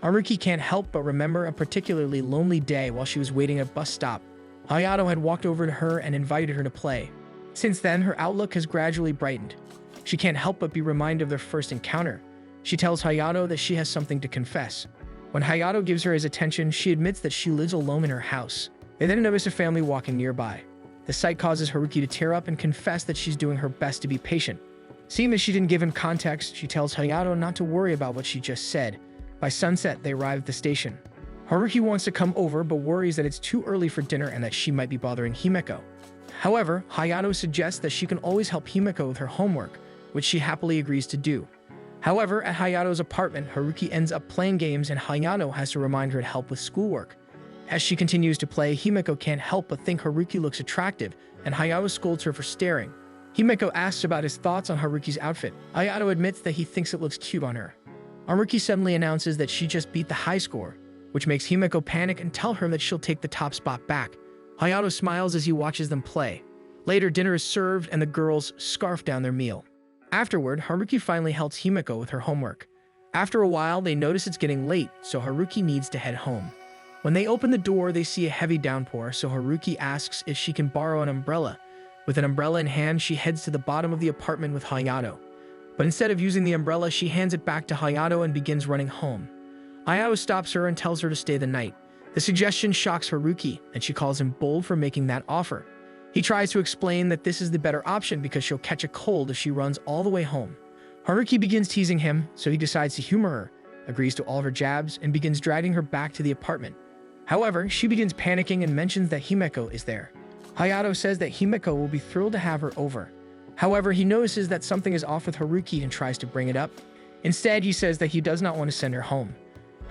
Haruki can't help but remember a particularly lonely day while she was waiting at a bus stop. Hayato had walked over to her and invited her to play. Since then, her outlook has gradually brightened. She can't help but be reminded of their first encounter. She tells Hayato that she has something to confess. When Hayato gives her his attention, she admits that she lives alone in her house. They then notice a family walking nearby. The sight causes Haruki to tear up and confess that she's doing her best to be patient. Seeing that she didn't give him context, she tells Hayato not to worry about what she just said. By sunset, they arrive at the station. Haruki wants to come over but worries that it's too early for dinner and that she might be bothering Himeko. However, Hayato suggests that she can always help Himeko with her homework, which she happily agrees to do. However, at Hayato's apartment, Haruki ends up playing games and Hayato has to remind her to help with schoolwork. As she continues to play, Himeko can't help but think Haruki looks attractive, and Hayato scolds her for staring. Himeko asks about his thoughts on Haruki's outfit. Hayato admits that he thinks it looks cute on her. Haruki suddenly announces that she just beat the high score, which makes Himeko panic and tell her that she'll take the top spot back. Hayato smiles as he watches them play. Later, dinner is served and the girls scarf down their meal. Afterward, Haruki finally helps Himeko with her homework. After a while, they notice it's getting late, so Haruki needs to head home. When they open the door, they see a heavy downpour, so Haruki asks if she can borrow an umbrella. With an umbrella in hand, she heads to the bottom of the apartment with Hayato. But instead of using the umbrella, she hands it back to Hayato and begins running home. Hayato stops her and tells her to stay the night. The suggestion shocks Haruki, and she calls him bold for making that offer. He tries to explain that this is the better option because she'll catch a cold if she runs all the way home. Haruki begins teasing him, so he decides to humor her, agrees to all her jabs, and begins dragging her back to the apartment. However, she begins panicking and mentions that Himeko is there. Hayato says that Himeko will be thrilled to have her over. However, he notices that something is off with Haruki and tries to bring it up. Instead, he says that he does not want to send her home.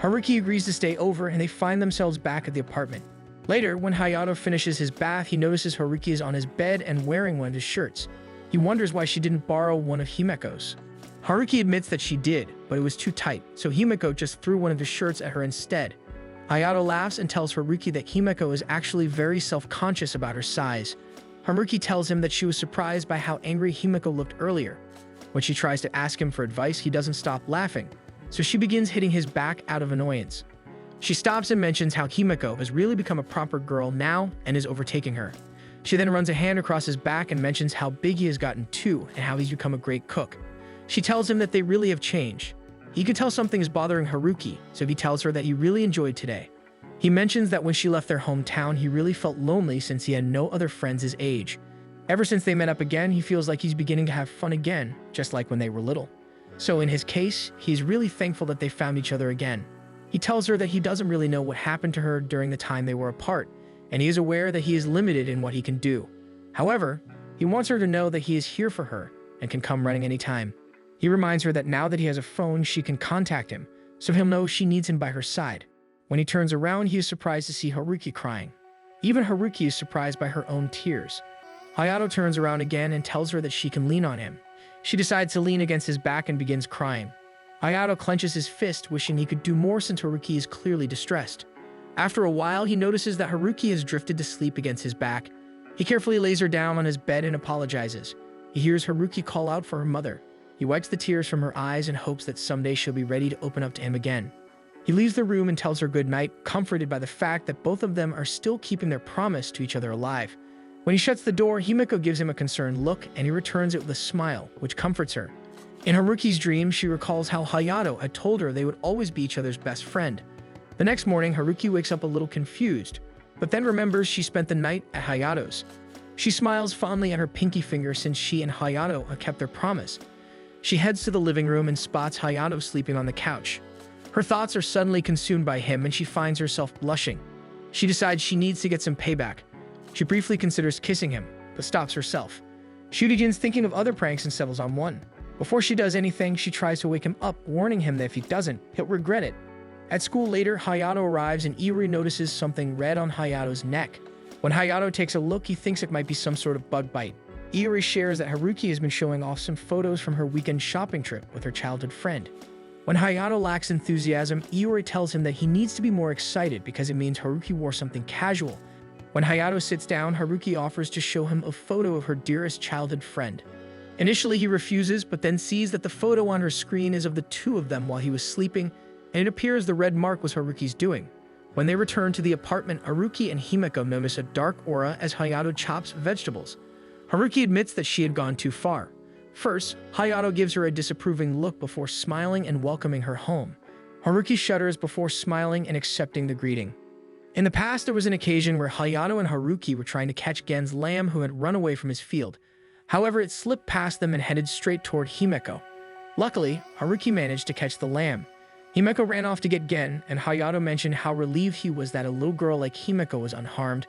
Haruki agrees to stay over and they find themselves back at the apartment. Later, when Hayato finishes his bath, he notices Haruki is on his bed and wearing one of his shirts. He wonders why she didn't borrow one of Himeko's. Haruki admits that she did, but it was too tight, so Himeko just threw one of his shirts at her instead. Hayato laughs and tells Haruki that Himeko is actually very self-conscious about her size. Haruki tells him that she was surprised by how angry Himeko looked earlier. When she tries to ask him for advice, he doesn't stop laughing, so she begins hitting his back out of annoyance. She stops and mentions how Himeko has really become a proper girl now and is overtaking her. She then runs a hand across his back and mentions how big he has gotten too and how he's become a great cook. She tells him that they really have changed. He can tell something is bothering Haruki, so he tells her that he really enjoyed today. He mentions that when she left their hometown, he really felt lonely since he had no other friends his age. Ever since they met up again, he feels like he's beginning to have fun again, just like when they were little. So in his case, he's really thankful that they found each other again. He tells her that he doesn't really know what happened to her during the time they were apart, and he is aware that he is limited in what he can do. However, he wants her to know that he is here for her and can come running anytime. He reminds her that now that he has a phone, she can contact him, so he'll know she needs him by her side. When he turns around, he is surprised to see Haruki crying. Even Haruki is surprised by her own tears. Hayato turns around again and tells her that she can lean on him. She decides to lean against his back and begins crying. Hayato clenches his fist, wishing he could do more since Haruki is clearly distressed. After a while, he notices that Haruki has drifted to sleep against his back. He carefully lays her down on his bed and apologizes. He hears Haruki call out for her mother. He wipes the tears from her eyes and hopes that someday she'll be ready to open up to him again. He leaves the room and tells her goodnight, comforted by the fact that both of them are still keeping their promise to each other alive. When he shuts the door, Himeko gives him a concerned look and he returns it with a smile, which comforts her. In Haruki's dream, she recalls how Hayato had told her they would always be each other's best friend. The next morning, Haruki wakes up a little confused, but then remembers she spent the night at Hayato's. She smiles fondly at her pinky finger since she and Hayato have kept their promise. She heads to the living room and spots Hayato sleeping on the couch. Her thoughts are suddenly consumed by him and she finds herself blushing. She decides she needs to get some payback. She briefly considers kissing him, but stops herself. She begins thinking of other pranks and settles on one. Before she does anything, she tries to wake him up, warning him that if he doesn't, he'll regret it. At school later, Hayato arrives and Iori notices something red on Hayato's neck. When Hayato takes a look, he thinks it might be some sort of bug bite. Iori shares that Haruki has been showing off some photos from her weekend shopping trip with her childhood friend. When Hayato lacks enthusiasm, Iori tells him that he needs to be more excited because it means Haruki wore something casual. When Hayato sits down, Haruki offers to show him a photo of her dearest childhood friend. Initially, he refuses, but then sees that the photo on her screen is of the two of them while he was sleeping, and it appears the red mark was Haruki's doing. When they return to the apartment, Haruki and Himeko notice a dark aura as Hayato chops vegetables. Haruki admits that she had gone too far. First, Hayato gives her a disapproving look before smiling and welcoming her home. Haruki shudders before smiling and accepting the greeting. In the past, there was an occasion where Hayato and Haruki were trying to catch Gen's lamb who had run away from his field. However, it slipped past them and headed straight toward Himeko. Luckily, Haruki managed to catch the lamb. Himeko ran off to get Gen, and Hayato mentioned how relieved he was that a little girl like Himeko was unharmed.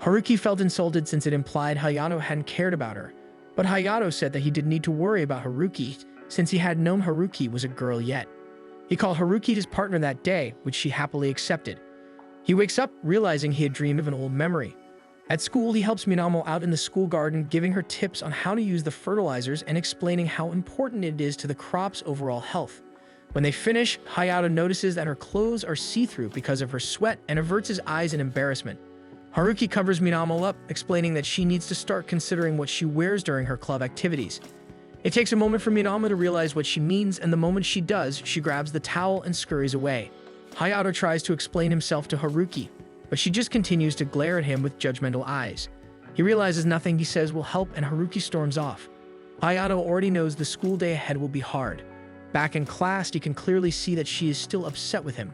Haruki felt insulted since it implied Hayato hadn't cared about her, but Hayato said that he didn't need to worry about Haruki since he had known Haruki was a girl yet. He called Haruki his partner that day, which she happily accepted. He wakes up realizing he had dreamed of an old memory. At school, he helps Minamo out in the school garden, giving her tips on how to use the fertilizers and explaining how important it is to the crop's overall health. When they finish, Hayato notices that her clothes are see-through because of her sweat and averts his eyes in embarrassment. Haruki covers Minamo up, explaining that she needs to start considering what she wears during her club activities. It takes a moment for Minamo to realize what she means, and the moment she does, she grabs the towel and scurries away. Hayato tries to explain himself to Haruki, but she just continues to glare at him with judgmental eyes. He realizes nothing he says will help, and Haruki storms off. Hayato already knows the school day ahead will be hard. Back in class, he can clearly see that she is still upset with him.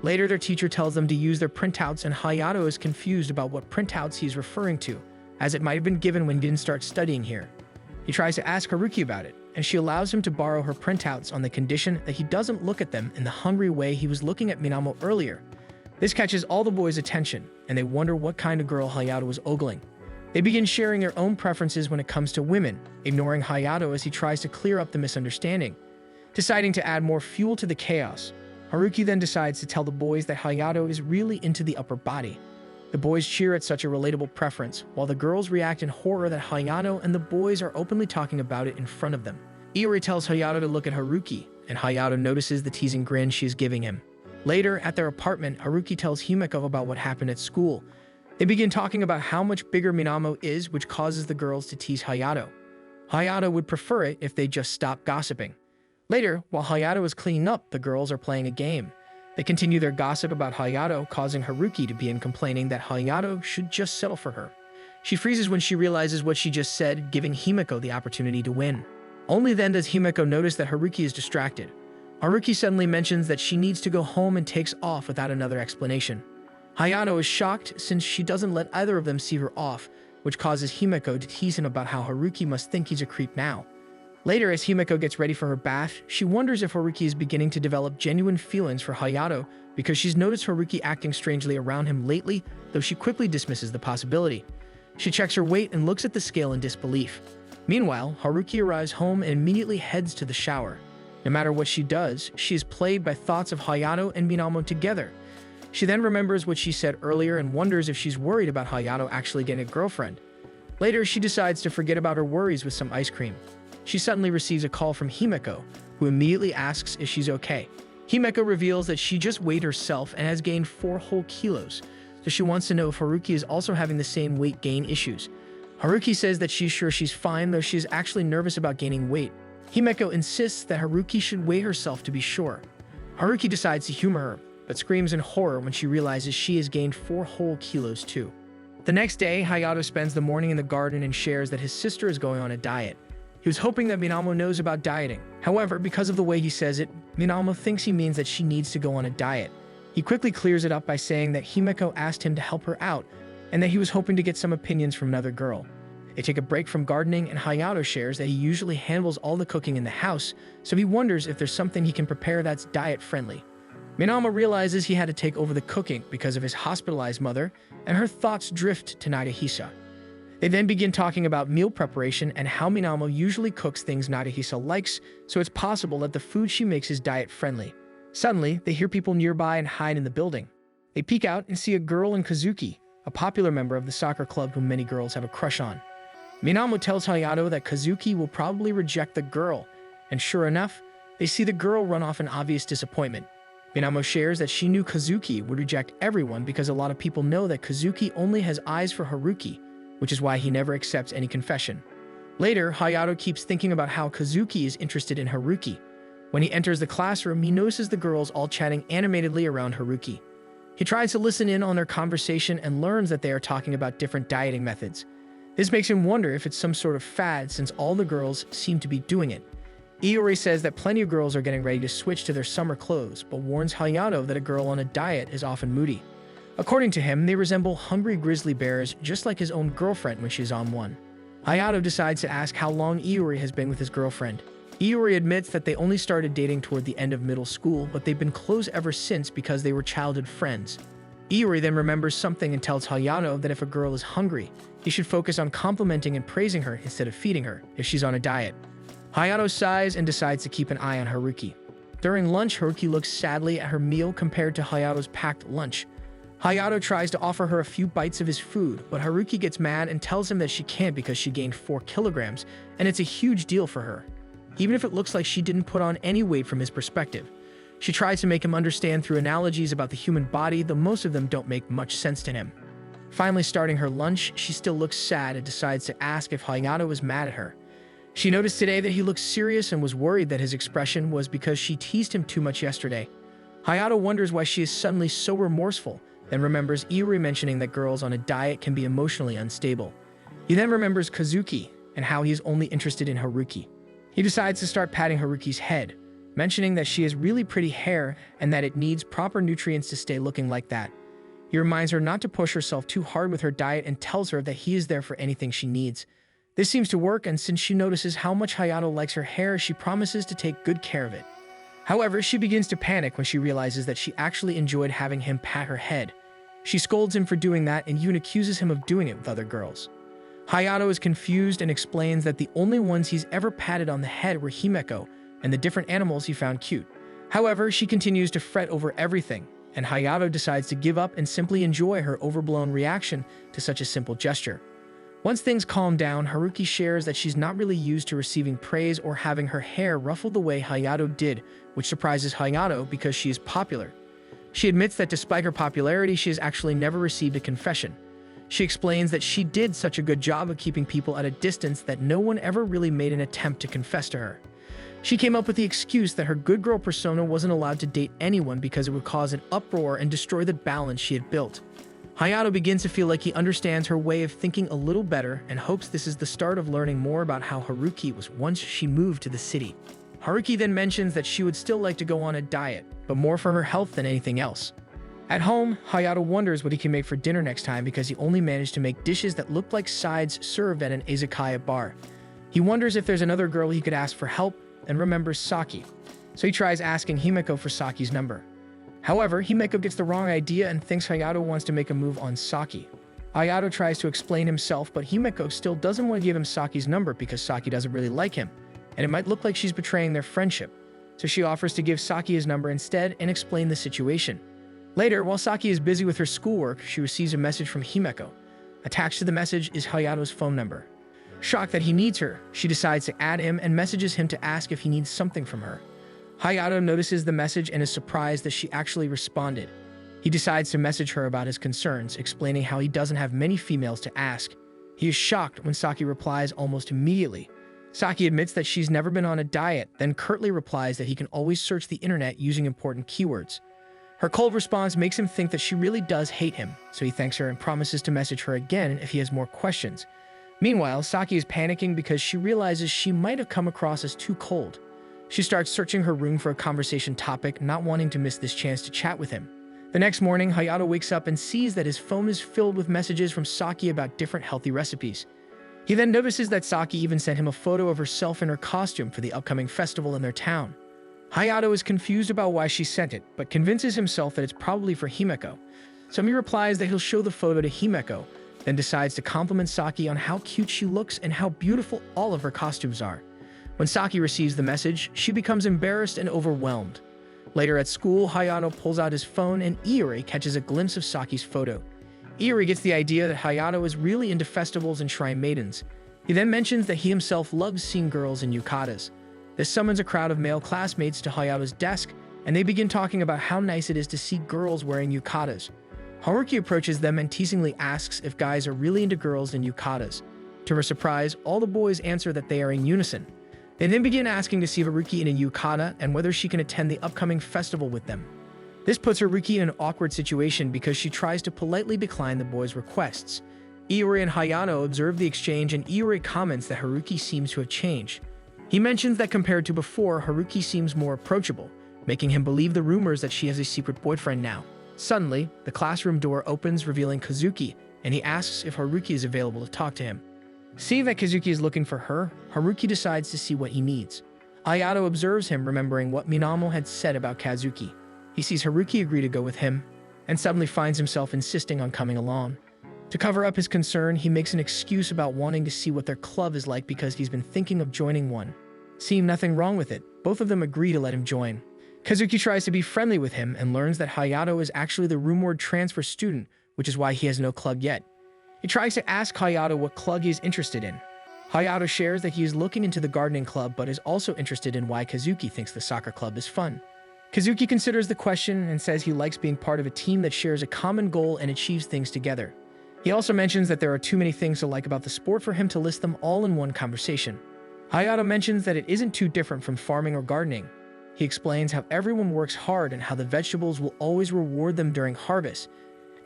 Later, their teacher tells them to use their printouts, and Hayato is confused about what printouts he's referring to, as it might have been given when he didn't start studying here. He tries to ask Haruki about it, and she allows him to borrow her printouts on the condition that he doesn't look at them in the hungry way he was looking at Minamo earlier. This catches all the boys' attention, and they wonder what kind of girl Hayato was ogling. They begin sharing their own preferences when it comes to women, ignoring Hayato as he tries to clear up the misunderstanding. Deciding to add more fuel to the chaos, Haruki then decides to tell the boys that Hayato is really into the upper body. The boys cheer at such a relatable preference, while the girls react in horror that Hayato and the boys are openly talking about it in front of them. Iori tells Hayato to look at Haruki, and Hayato notices the teasing grin she is giving him. Later, at their apartment, Haruki tells Himeko about what happened at school. They begin talking about how much bigger Minamo is, which causes the girls to tease Hayato. Hayato would prefer it if they just stopped gossiping. Later, while Hayato is cleaning up, the girls are playing a game. They continue their gossip about Hayato, causing Haruki to begin complaining that Hayato should just settle for her. She freezes when she realizes what she just said, giving Himeko the opportunity to win. Only then does Himeko notice that Haruki is distracted. Haruki suddenly mentions that she needs to go home and takes off without another explanation. Hayato is shocked since she doesn't let either of them see her off, which causes Himeko to tease him about how Haruki must think he's a creep now. Later, as Himeko gets ready for her bath, she wonders if Haruki is beginning to develop genuine feelings for Hayato because she's noticed Haruki acting strangely around him lately, though she quickly dismisses the possibility. She checks her weight and looks at the scale in disbelief. Meanwhile, Haruki arrives home and immediately heads to the shower. No matter what she does, she is plagued by thoughts of Hayato and Minamo together. She then remembers what she said earlier and wonders if she's worried about Hayato actually getting a girlfriend. Later, she decides to forget about her worries with some ice cream. She suddenly receives a call from Himeko, who immediately asks if she's okay. Himeko reveals that she just weighed herself and has gained 4 whole kilos, so she wants to know if Haruki is also having the same weight gain issues. Haruki says that she's sure she's fine, though she's actually nervous about gaining weight. Himeko insists that Haruki should weigh herself to be sure. Haruki decides to humor her, but screams in horror when she realizes she has gained 4 whole kilos too. The next day, Hayato spends the morning in the garden and shares that his sister is going on a diet. He was hoping that Minamo knows about dieting. However, because of the way he says it, Minamo thinks he means that she needs to go on a diet. He quickly clears it up by saying that Himeko asked him to help her out, and that he was hoping to get some opinions from another girl. They take a break from gardening, and Hayato shares that he usually handles all the cooking in the house, so he wonders if there's something he can prepare that's diet-friendly. Minamo realizes he had to take over the cooking because of his hospitalized mother, and her thoughts drift to Nagahisa. They then begin talking about meal preparation and how Minamo usually cooks things Nagahisa likes, so it's possible that the food she makes is diet-friendly. Suddenly, they hear people nearby and hide in the building. They peek out and see a girl in Kazuki, a popular member of the soccer club whom many girls have a crush on. Minamo tells Hayato that Kazuki will probably reject the girl, and sure enough, they see the girl run off in obvious disappointment. Minamo shares that she knew Kazuki would reject everyone because a lot of people know that Kazuki only has eyes for Haruki, which is why he never accepts any confession. Later, Hayato keeps thinking about how Kazuki is interested in Haruki. When he enters the classroom, he notices the girls all chatting animatedly around Haruki. He tries to listen in on their conversation and learns that they are talking about different dieting methods. This makes him wonder if it's some sort of fad since all the girls seem to be doing it. Iori says that plenty of girls are getting ready to switch to their summer clothes, but warns Hayato that a girl on a diet is often moody. According to him, they resemble hungry grizzly bears just like his own girlfriend when she's on one. Hayato decides to ask how long Iori has been with his girlfriend. Iori admits that they only started dating toward the end of middle school, but they've been close ever since because they were childhood friends. Iori then remembers something and tells Hayato that if a girl is hungry, he should focus on complimenting and praising her instead of feeding her if she's on a diet. Hayato sighs and decides to keep an eye on Haruki. During lunch, Haruki looks sadly at her meal compared to Hayato's packed lunch. Hayato tries to offer her a few bites of his food, but Haruki gets mad and tells him that she can't because she gained 4 kilograms, and it's a huge deal for her, even if it looks like she didn't put on any weight from his perspective. She tries to make him understand through analogies about the human body, though most of them don't make much sense to him. Finally, starting her lunch, she still looks sad and decides to ask if Hayato is mad at her. She noticed today that he looks serious and was worried that his expression was because she teased him too much yesterday. Hayato wonders why she is suddenly so remorseful, then remembers Iori mentioning that girls on a diet can be emotionally unstable. He then remembers Kazuki and how he is only interested in Haruki. He decides to start patting Haruki's head, mentioning that she has really pretty hair and that it needs proper nutrients to stay looking like that. He reminds her not to push herself too hard with her diet and tells her that he is there for anything she needs. This seems to work, and since she notices how much Hayato likes her hair, she promises to take good care of it. However, she begins to panic when she realizes that she actually enjoyed having him pat her head. She scolds him for doing that and even accuses him of doing it with other girls. Hayato is confused and explains that the only ones he's ever patted on the head were Himeko and the different animals he found cute. However, she continues to fret over everything, and Hayato decides to give up and simply enjoy her overblown reaction to such a simple gesture. Once things calm down, Haruki shares that she's not really used to receiving praise or having her hair ruffled the way Hayato did, which surprises Hayato because she is popular. She admits that despite her popularity, she has actually never received a confession. She explains that she did such a good job of keeping people at a distance that no one ever really made an attempt to confess to her. She came up with the excuse that her good girl persona wasn't allowed to date anyone because it would cause an uproar and destroy the balance she had built. Hayato begins to feel like he understands her way of thinking a little better and hopes this is the start of learning more about how Haruki was once she moved to the city. Haruki then mentions that she would still like to go on a diet, but more for her health than anything else. At home, Hayato wonders what he can make for dinner next time because he only managed to make dishes that looked like sides served at an izakaya bar. He wonders if there's another girl he could ask for help and remembers Saki, so he tries asking Himeko for Saki's number. However, Himeko gets the wrong idea and thinks Hayato wants to make a move on Saki. Hayato tries to explain himself, but Himeko still doesn't want to give him Saki's number because Saki doesn't really like him, and it might look like she's betraying their friendship. So she offers to give Saki his number instead and explain the situation. Later, while Saki is busy with her schoolwork, she receives a message from Himeko. Attached to the message is Hayato's phone number. Shocked that he needs her, she decides to add him and messages him to ask if he needs something from her. Hayato notices the message and is surprised that she actually responded. He decides to message her about his concerns, explaining how he doesn't have many females to ask. He is shocked when Saki replies almost immediately. Saki admits that she's never been on a diet, then curtly replies that he can always search the internet using important keywords. Her cold response makes him think that she really does hate him, so he thanks her and promises to message her again if he has more questions. Meanwhile, Saki is panicking because she realizes she might have come across as too cold. She starts searching her room for a conversation topic, not wanting to miss this chance to chat with him. The next morning, Hayato wakes up and sees that his phone is filled with messages from Saki about different healthy recipes. He then notices that Saki even sent him a photo of herself in her costume for the upcoming festival in their town. Hayato is confused about why she sent it, but convinces himself that it's probably for Himeko. So he replies that he'll show the photo to Himeko, then decides to compliment Saki on how cute she looks and how beautiful all of her costumes are. When Saki receives the message, she becomes embarrassed and overwhelmed. Later at school, Hayato pulls out his phone and Iori catches a glimpse of Saki's photo. Iori gets the idea that Hayato is really into festivals and shrine maidens. He then mentions that he himself loves seeing girls in yukatas. This summons a crowd of male classmates to Hayato's desk, and they begin talking about how nice it is to see girls wearing yukatas. Haruki approaches them and teasingly asks if guys are really into girls in yukatas. To her surprise, all the boys answer that they are in unison. They then begin asking to see Haruki in a yukata and whether she can attend the upcoming festival with them. This puts Haruki in an awkward situation because she tries to politely decline the boys' requests. Iori and Hayato observe the exchange and Iori comments that Haruki seems to have changed. He mentions that compared to before, Haruki seems more approachable, making him believe the rumors that she has a secret boyfriend now. Suddenly, the classroom door opens, revealing Kazuki, and he asks if Haruki is available to talk to him. Seeing that Kazuki is looking for her, Haruki decides to see what he needs. Hayato observes him, remembering what Minamo had said about Kazuki. He sees Haruki agree to go with him, and suddenly finds himself insisting on coming along. To cover up his concern, he makes an excuse about wanting to see what their club is like because he's been thinking of joining one. Seeing nothing wrong with it, both of them agree to let him join. Kazuki tries to be friendly with him and learns that Hayato is actually the rumored transfer student, which is why he has no club yet. He tries to ask Hayato what club he is interested in. Hayato shares that he is looking into the gardening club but is also interested in why Kazuki thinks the soccer club is fun. Kazuki considers the question and says he likes being part of a team that shares a common goal and achieves things together. He also mentions that there are too many things to like about the sport for him to list them all in one conversation. Hayato mentions that it isn't too different from farming or gardening. He explains how everyone works hard and how the vegetables will always reward them during harvest,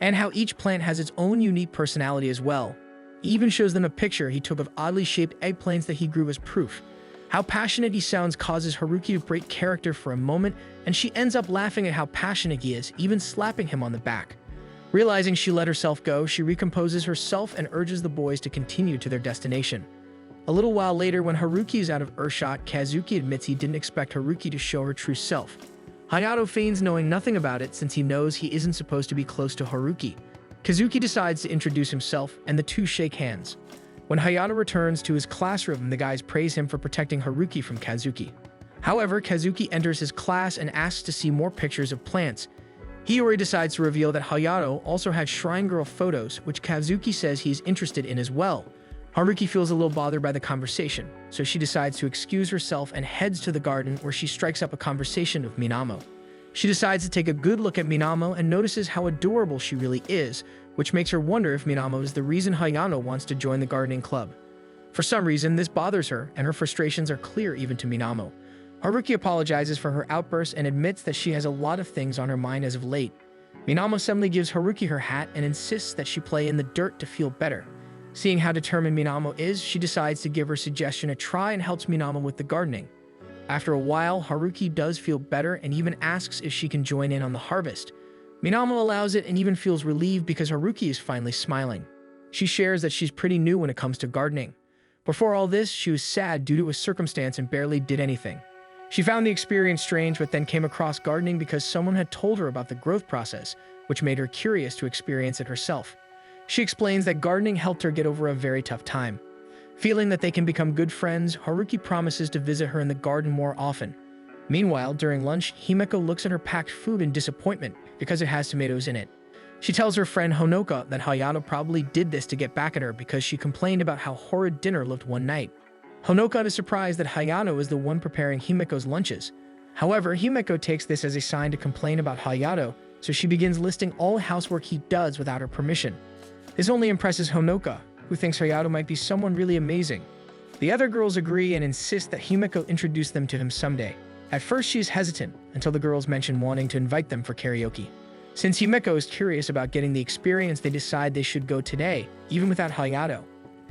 and how each plant has its own unique personality as well. He even shows them a picture he took of oddly shaped eggplants that he grew as proof. How passionate he sounds causes Haruki to break character for a moment, and she ends up laughing at how passionate he is, even slapping him on the back. Realizing she let herself go, she recomposes herself and urges the boys to continue to their destination. A little while later, when Haruki is out of earshot, Kazuki admits he didn't expect Haruki to show her true self. Hayato feigns knowing nothing about it since he knows he isn't supposed to be close to Haruki. Kazuki decides to introduce himself, and the two shake hands. When Hayato returns to his classroom, the guys praise him for protecting Haruki from Kazuki. However, Kazuki enters his class and asks to see more pictures of plants. Hiyori decides to reveal that Hayato also had Shrine Girl photos, which Kazuki says he's interested in as well. Haruki feels a little bothered by the conversation, so she decides to excuse herself and heads to the garden where she strikes up a conversation with Minamo. She decides to take a good look at Minamo and notices how adorable she really is, which makes her wonder if Minamo is the reason Hayato wants to join the gardening club. For some reason, this bothers her, and her frustrations are clear even to Minamo. Haruki apologizes for her outburst and admits that she has a lot of things on her mind as of late. Minamo suddenly gives Haruki her hat and insists that she play in the dirt to feel better. Seeing how determined Minamo is, she decides to give her suggestion a try and helps Minamo with the gardening. After a while, Haruki does feel better and even asks if she can join in on the harvest. Minamo allows it and even feels relieved because Haruki is finally smiling. She shares that she's pretty new when it comes to gardening. Before all this, she was sad due to a circumstance and barely did anything. She found the experience strange, but then came across gardening because someone had told her about the growth process, which made her curious to experience it herself. She explains that gardening helped her get over a very tough time. Feeling that they can become good friends, Haruki promises to visit her in the garden more often. Meanwhile, during lunch, Himeko looks at her packed food in disappointment because it has tomatoes in it. She tells her friend Honoka that Hayato probably did this to get back at her because she complained about how horrid dinner looked one night. Honoka is surprised that Hayato is the one preparing Himeko's lunches. However, Himeko takes this as a sign to complain about Hayato, so she begins listing all housework he does without her permission. This only impresses Honoka, who thinks Hayato might be someone really amazing. The other girls agree and insist that Himeko introduce them to him someday. At first, she is hesitant until the girls mention wanting to invite them for karaoke. Since Himeko is curious about getting the experience, they decide they should go today, even without Hayato.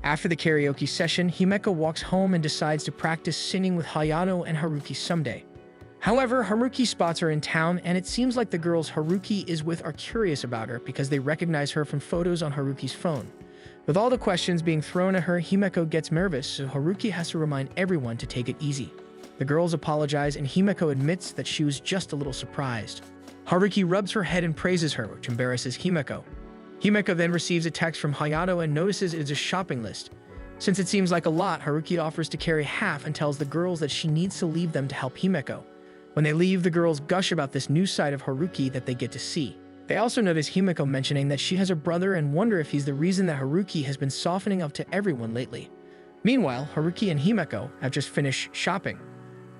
After the karaoke session, Himeko walks home and decides to practice singing with Hayato and Haruki someday. However, Haruki spots her in town, and it seems like the girls Haruki is with are curious about her because they recognize her from photos on Haruki's phone. With all the questions being thrown at her, Himeko gets nervous, so Haruki has to remind everyone to take it easy. The girls apologize, and Himeko admits that she was just a little surprised. Haruki rubs her head and praises her, which embarrasses Himeko. Himeko then receives a text from Hayato and notices it is a shopping list. Since it seems like a lot, Haruki offers to carry half and tells the girls that she needs to leave them to help Himeko. When they leave, the girls gush about this new side of Haruki that they get to see. They also notice Himeko mentioning that she has a brother and wonder if he's the reason that Haruki has been softening up to everyone lately. Meanwhile, Haruki and Himeko have just finished shopping.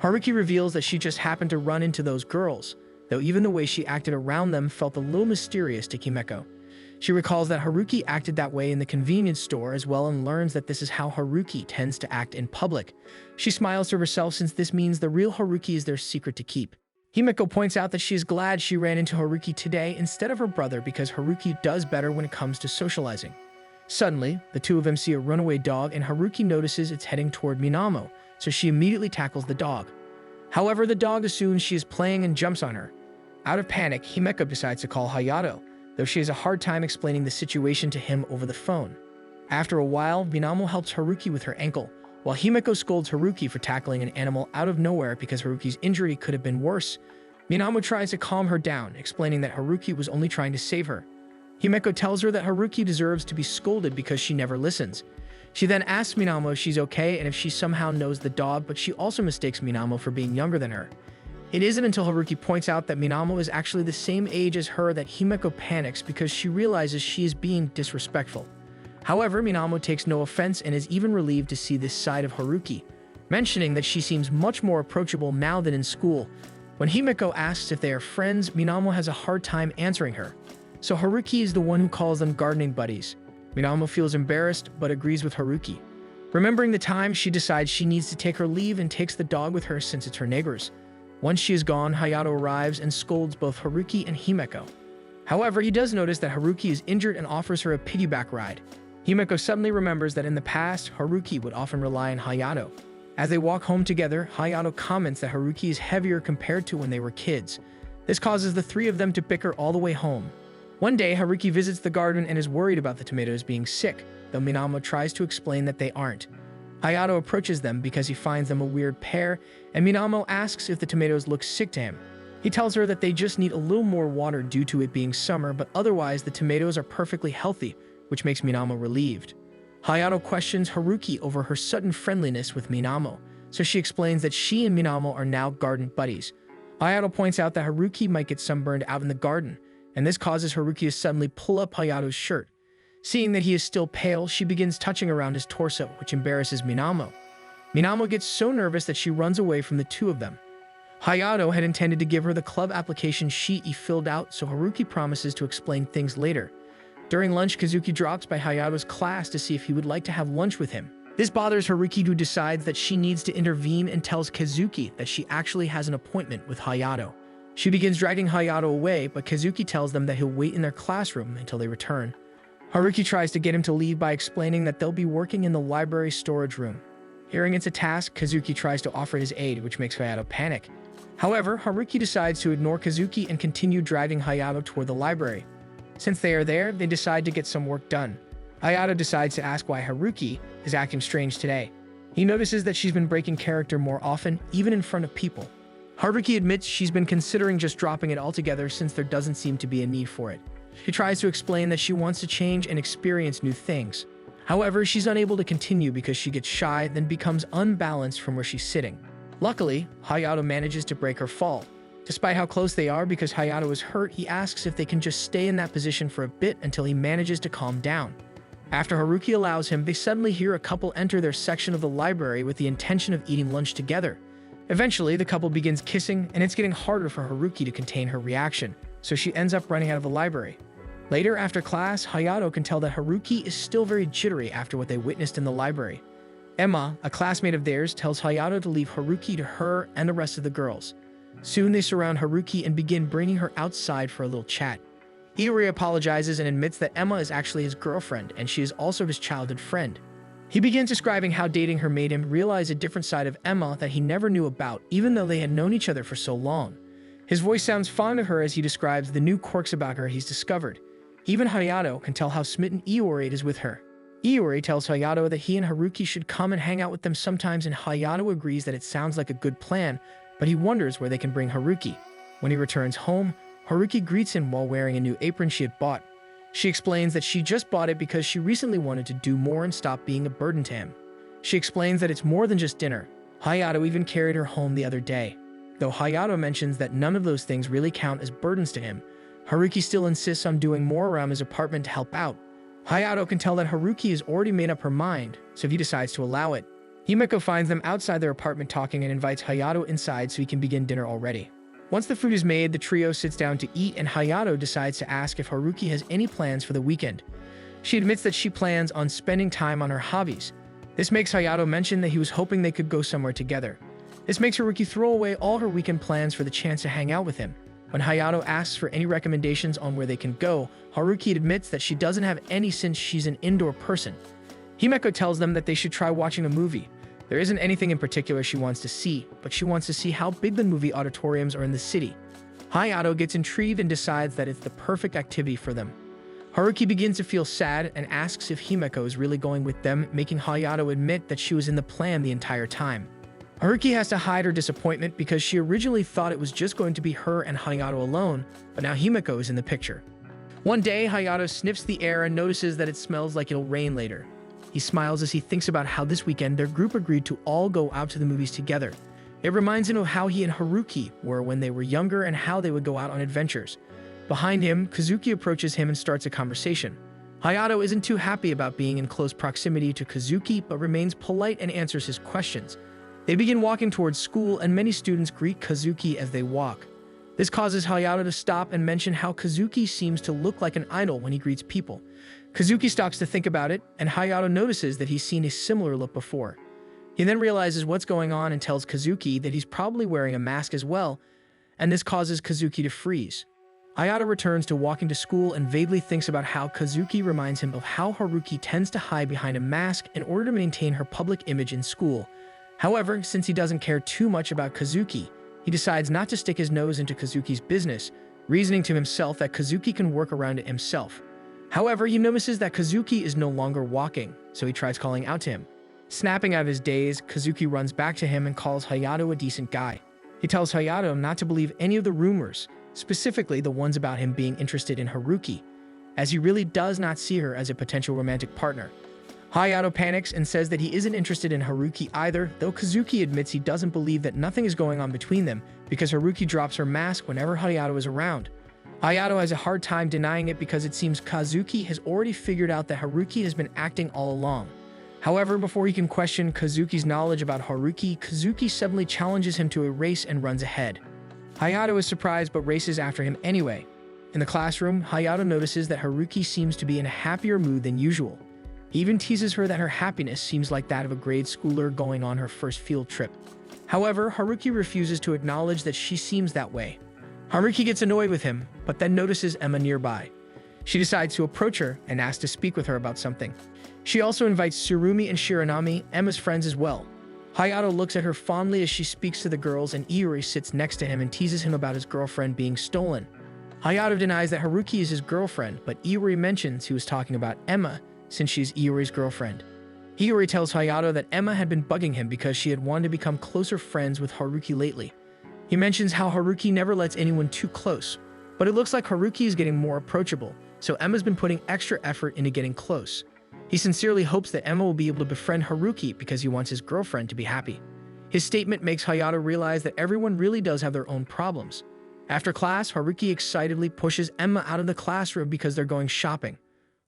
Haruki reveals that she just happened to run into those girls, though even the way she acted around them felt a little mysterious to Himeko. She recalls that Haruki acted that way in the convenience store as well and learns that this is how Haruki tends to act in public. She smiles to herself since this means the real Haruki is their secret to keep. Himeko points out that she is glad she ran into Haruki today instead of her brother because Haruki does better when it comes to socializing. Suddenly, the two of them see a runaway dog and Haruki notices it's heading toward Minamo, so she immediately tackles the dog. However, the dog assumes she is playing and jumps on her. Out of panic, Himeko decides to call Hayato, though she has a hard time explaining the situation to him over the phone. After a while, Minamo helps Haruki with her ankle, while Himeko scolds Haruki for tackling an animal out of nowhere because Haruki's injury could have been worse. Minamo tries to calm her down, explaining that Haruki was only trying to save her. Himeko tells her that Haruki deserves to be scolded because she never listens. She then asks Minamo if she's okay and if she somehow knows the dog, but she also mistakes Minamo for being younger than her. It isn't until Haruki points out that Minamo is actually the same age as her that Himeko panics because she realizes she is being disrespectful. However, Minamo takes no offense and is even relieved to see this side of Haruki, mentioning that she seems much more approachable now than in school. When Himeko asks if they are friends, Minamo has a hard time answering her. So Haruki is the one who calls them gardening buddies. Minamo feels embarrassed but agrees with Haruki. Remembering the time, she decides she needs to take her leave and takes the dog with her since it's her neighbor's. Once she is gone, Hayato arrives and scolds both Haruki and Himeko. However, he does notice that Haruki is injured and offers her a piggyback ride. Himeko suddenly remembers that in the past, Haruki would often rely on Hayato. As they walk home together, Hayato comments that Haruki is heavier compared to when they were kids. This causes the three of them to bicker all the way home. One day, Haruki visits the garden and is worried about the tomatoes being sick, though Minamo tries to explain that they aren't. Hayato approaches them because he finds them a weird pair, and Minamo asks if the tomatoes look sick to him. He tells her that they just need a little more water due to it being summer, but otherwise the tomatoes are perfectly healthy, which makes Minamo relieved. Hayato questions Haruki over her sudden friendliness with Minamo, so she explains that she and Minamo are now garden buddies. Hayato points out that Haruki might get sunburned out in the garden, and this causes Haruki to suddenly pull up Hayato's shirt. Seeing that he is still pale, she begins touching around his torso, which embarrasses Minamo. Minamo gets so nervous that she runs away from the two of them. Hayato had intended to give her the club application sheet he filled out, so Haruki promises to explain things later. During lunch, Kazuki drops by Hayato's class to see if he would like to have lunch with him. This bothers Haruki, who decides that she needs to intervene and tells Kazuki that she actually has an appointment with Hayato. She begins dragging Hayato away, but Kazuki tells them that he'll wait in their classroom until they return. Haruki tries to get him to leave by explaining that they'll be working in the library storage room. Hearing it's a task, Kazuki tries to offer his aid, which makes Hayato panic. However, Haruki decides to ignore Kazuki and continue dragging Hayato toward the library. Since they are there, they decide to get some work done. Hayato decides to ask why Haruki is acting strange today. He notices that she's been breaking character more often, even in front of people. Haruki admits she's been considering just dropping it altogether since there doesn't seem to be a need for it. She tries to explain that she wants to change and experience new things. However, she's unable to continue because she gets shy, then becomes unbalanced from where she's sitting. Luckily, Hayato manages to break her fall. Despite how close they are, because Hayato is hurt, he asks if they can just stay in that position for a bit until he manages to calm down. After Haruki allows him, they suddenly hear a couple enter their section of the library with the intention of eating lunch together. Eventually, the couple begins kissing, and it's getting harder for Haruki to contain her reaction, so she ends up running out of the library. Later, after class, Hayato can tell that Haruki is still very jittery after what they witnessed in the library. Emma, a classmate of theirs, tells Hayato to leave Haruki to her and the rest of the girls. Soon they surround Haruki and begin bringing her outside for a little chat. Iori apologizes and admits that Emma is actually his girlfriend, and she is also his childhood friend. He begins describing how dating her made him realize a different side of Emma that he never knew about, even though they had known each other for so long. His voice sounds fond of her as he describes the new quirks about her he's discovered. Even Hayato can tell how smitten Iori is with her. Iori tells Hayato that he and Haruki should come and hang out with them sometimes, and Hayato agrees that it sounds like a good plan, but he wonders where they can bring Haruki. When he returns home, Haruki greets him while wearing a new apron she had bought. She explains that she just bought it because she recently wanted to do more and stop being a burden to him. She explains that it's more than just dinner. Hayato even carried her home the other day. Though Hayato mentions that none of those things really count as burdens to him, Haruki still insists on doing more around his apartment to help out. Hayato can tell that Haruki has already made up her mind, so he decides to allow it. Himeko finds them outside their apartment talking and invites Hayato inside so he can begin dinner already. Once the food is made, the trio sits down to eat, and Hayato decides to ask if Haruki has any plans for the weekend. She admits that she plans on spending time on her hobbies. This makes Hayato mention that he was hoping they could go somewhere together. This makes Haruki throw away all her weekend plans for the chance to hang out with him. When Hayato asks for any recommendations on where they can go, Haruki admits that she doesn't have any since she's an indoor person. Himeko tells them that they should try watching a movie. There isn't anything in particular she wants to see, but she wants to see how big the movie auditoriums are in the city. Hayato gets intrigued and decides that it's the perfect activity for them. Haruki begins to feel sad and asks if Himeko is really going with them, making Hayato admit that she was in the plan the entire time. Haruki has to hide her disappointment because she originally thought it was just going to be her and Hayato alone, but now Himeko is in the picture. One day, Hayato sniffs the air and notices that it smells like it'll rain later. He smiles as he thinks about how this weekend their group agreed to all go out to the movies together. It reminds him of how he and Haruki were when they were younger and how they would go out on adventures. Behind him, Kazuki approaches him and starts a conversation. Hayato isn't too happy about being in close proximity to Kazuki, but remains polite and answers his questions. They begin walking towards school, and many students greet Kazuki as they walk. This causes Hayato to stop and mention how Kazuki seems to look like an idol when he greets people. Kazuki stops to think about it, and Hayato notices that he's seen a similar look before. He then realizes what's going on and tells Kazuki that he's probably wearing a mask as well, and this causes Kazuki to freeze. Hayato returns to walking to school and vaguely thinks about how Kazuki reminds him of how Haruki tends to hide behind a mask in order to maintain her public image in school. However, since he doesn't care too much about Kazuki, he decides not to stick his nose into Kazuki's business, reasoning to himself that Kazuki can work around it himself. However, he notices that Kazuki is no longer walking, so he tries calling out to him. Snapping out of his daze, Kazuki runs back to him and calls Hayato a decent guy. He tells Hayato not to believe any of the rumors, specifically the ones about him being interested in Haruki, as he really does not see her as a potential romantic partner. Hayato panics and says that he isn't interested in Haruki either, though Kazuki admits he doesn't believe that nothing is going on between them because Haruki drops her mask whenever Hayato is around. Hayato has a hard time denying it because it seems Kazuki has already figured out that Haruki has been acting all along. However, before he can question Kazuki's knowledge about Haruki, Kazuki suddenly challenges him to a race and runs ahead. Hayato is surprised but races after him anyway. In the classroom, Hayato notices that Haruki seems to be in a happier mood than usual. He even teases her that her happiness seems like that of a grade schooler going on her first field trip. However, Haruki refuses to acknowledge that she seems that way. Haruki gets annoyed with him, but then notices Emma nearby. She decides to approach her and asks to speak with her about something. She also invites Tsurumi and Shiranami, Emma's friends, as well. Hayato looks at her fondly as she speaks to the girls, and Iori sits next to him and teases him about his girlfriend being stolen. Hayato denies that Haruki is his girlfriend, but Iori mentions he was talking about Emma since she's Iori's girlfriend. Iori tells Hayato that Emma had been bugging him because she had wanted to become closer friends with Haruki lately. He mentions how Haruki never lets anyone too close, but it looks like Haruki is getting more approachable, so Emma's been putting extra effort into getting close. He sincerely hopes that Emma will be able to befriend Haruki because he wants his girlfriend to be happy. His statement makes Hayato realize that everyone really does have their own problems. After class, Haruki excitedly pushes Emma out of the classroom because they're going shopping.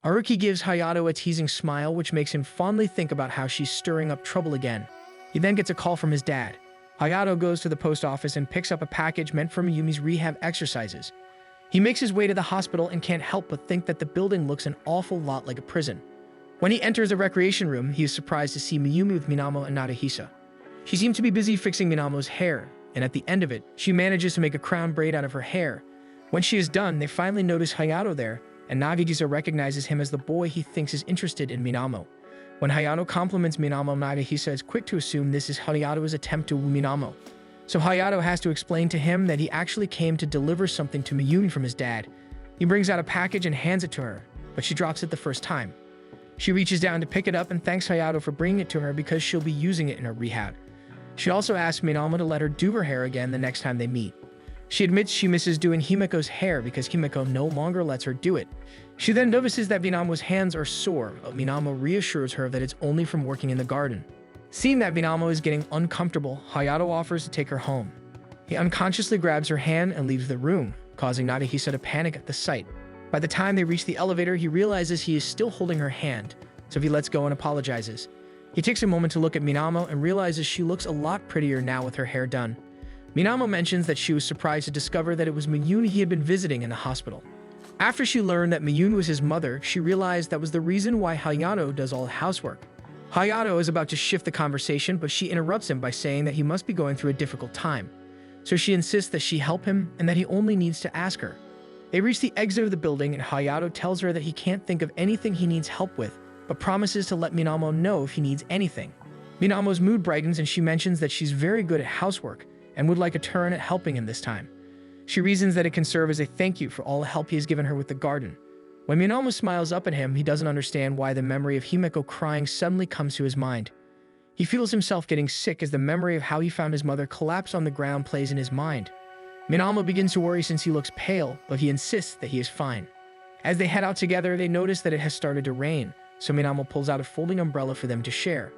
Haruki gives Hayato a teasing smile, which makes him fondly think about how she's stirring up trouble again. He then gets a call from his dad. Hayato goes to the post office and picks up a package meant for Mayumi's rehab exercises. He makes his way to the hospital and can't help but think that the building looks an awful lot like a prison. When he enters a recreation room, he is surprised to see Mayumi with Minamo and Nadahisa. She seems to be busy fixing Minamo's hair, and at the end of it, she manages to make a crown braid out of her hair. When she is done, they finally notice Hayato there, and Nadahisa recognizes him as the boy he thinks is interested in Minamo. When Hayato compliments Minamo, Nadahisa is quick to assume this is Hayato's attempt to woo Minamo. So Hayato has to explain to him that he actually came to deliver something to Mayumi from his dad. He brings out a package and hands it to her, but she drops it the first time. She reaches down to pick it up and thanks Hayato for bringing it to her because she'll be using it in her rehab. She also asks Minamo to let her do her hair again the next time they meet. She admits she misses doing Himiko's hair because Himiko no longer lets her do it. She then notices that Minamo's hands are sore, but Minamo reassures her that it's only from working in the garden. Seeing that Minamo is getting uncomfortable, Hayato offers to take her home. He unconsciously grabs her hand and leaves the room, causing Nadahisa to panic at the sight. By the time they reach the elevator, he realizes he is still holding her hand, so he lets go and apologizes. He takes a moment to look at Minamo and realizes she looks a lot prettier now with her hair done. Minamo mentions that she was surprised to discover that it was Mayumi he had been visiting in the hospital. After she learned that Mayumi was his mother, she realized that was the reason why Hayato does all the housework. Hayato is about to shift the conversation, but she interrupts him by saying that he must be going through a difficult time. So she insists that she help him and that he only needs to ask her. They reach the exit of the building and Hayato tells her that he can't think of anything he needs help with, but promises to let Minamo know if he needs anything. Minamo's mood brightens and she mentions that she's very good at housework and would like a turn at helping him this time. She reasons that it can serve as a thank you for all the help he has given her with the garden. When Minamo smiles up at him, he doesn't understand why the memory of Himiko crying suddenly comes to his mind. He feels himself getting sick as the memory of how he found his mother collapse on the ground plays in his mind. Minamo begins to worry since he looks pale, but he insists that he is fine. As they head out together, they notice that it has started to rain, so Minamo pulls out a folding umbrella for them to share.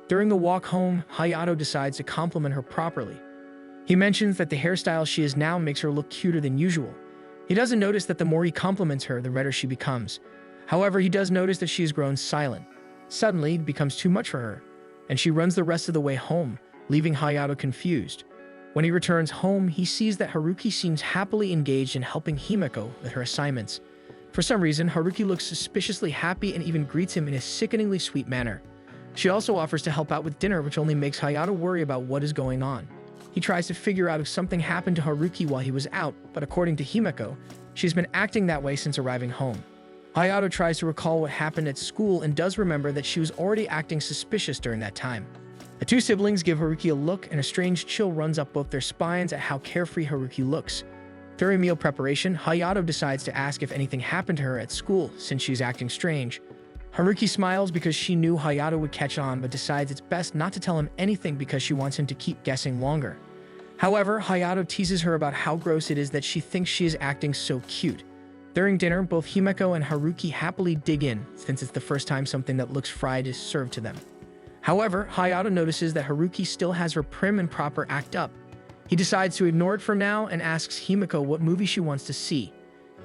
During the walk home, Hayato decides to compliment her properly. He mentions that the hairstyle she is now makes her look cuter than usual. He doesn't notice that the more he compliments her, the redder she becomes. However, he does notice that she has grown silent. Suddenly, it becomes too much for her, and she runs the rest of the way home, leaving Hayato confused. When he returns home, he sees that Haruki seems happily engaged in helping Himeko with her assignments. For some reason, Haruki looks suspiciously happy and even greets him in a sickeningly sweet manner. She also offers to help out with dinner, which only makes Hayato worry about what is going on. He tries to figure out if something happened to Haruki while he was out, but according to Himeko, she's been acting that way since arriving home. Hayato tries to recall what happened at school and does remember that she was already acting suspicious during that time. The two siblings give Haruki a look, and a strange chill runs up both their spines at how carefree Haruki looks. During meal preparation, Hayato decides to ask if anything happened to her at school since she's acting strange. Haruki smiles because she knew Hayato would catch on, but decides it's best not to tell him anything because she wants him to keep guessing longer. However, Hayato teases her about how gross it is that she thinks she is acting so cute. During dinner, both Himeko and Haruki happily dig in, since it's the first time something that looks fried is served to them. However, Hayato notices that Haruki still has her prim and proper act up. He decides to ignore it for now and asks Himeko what movie she wants to see.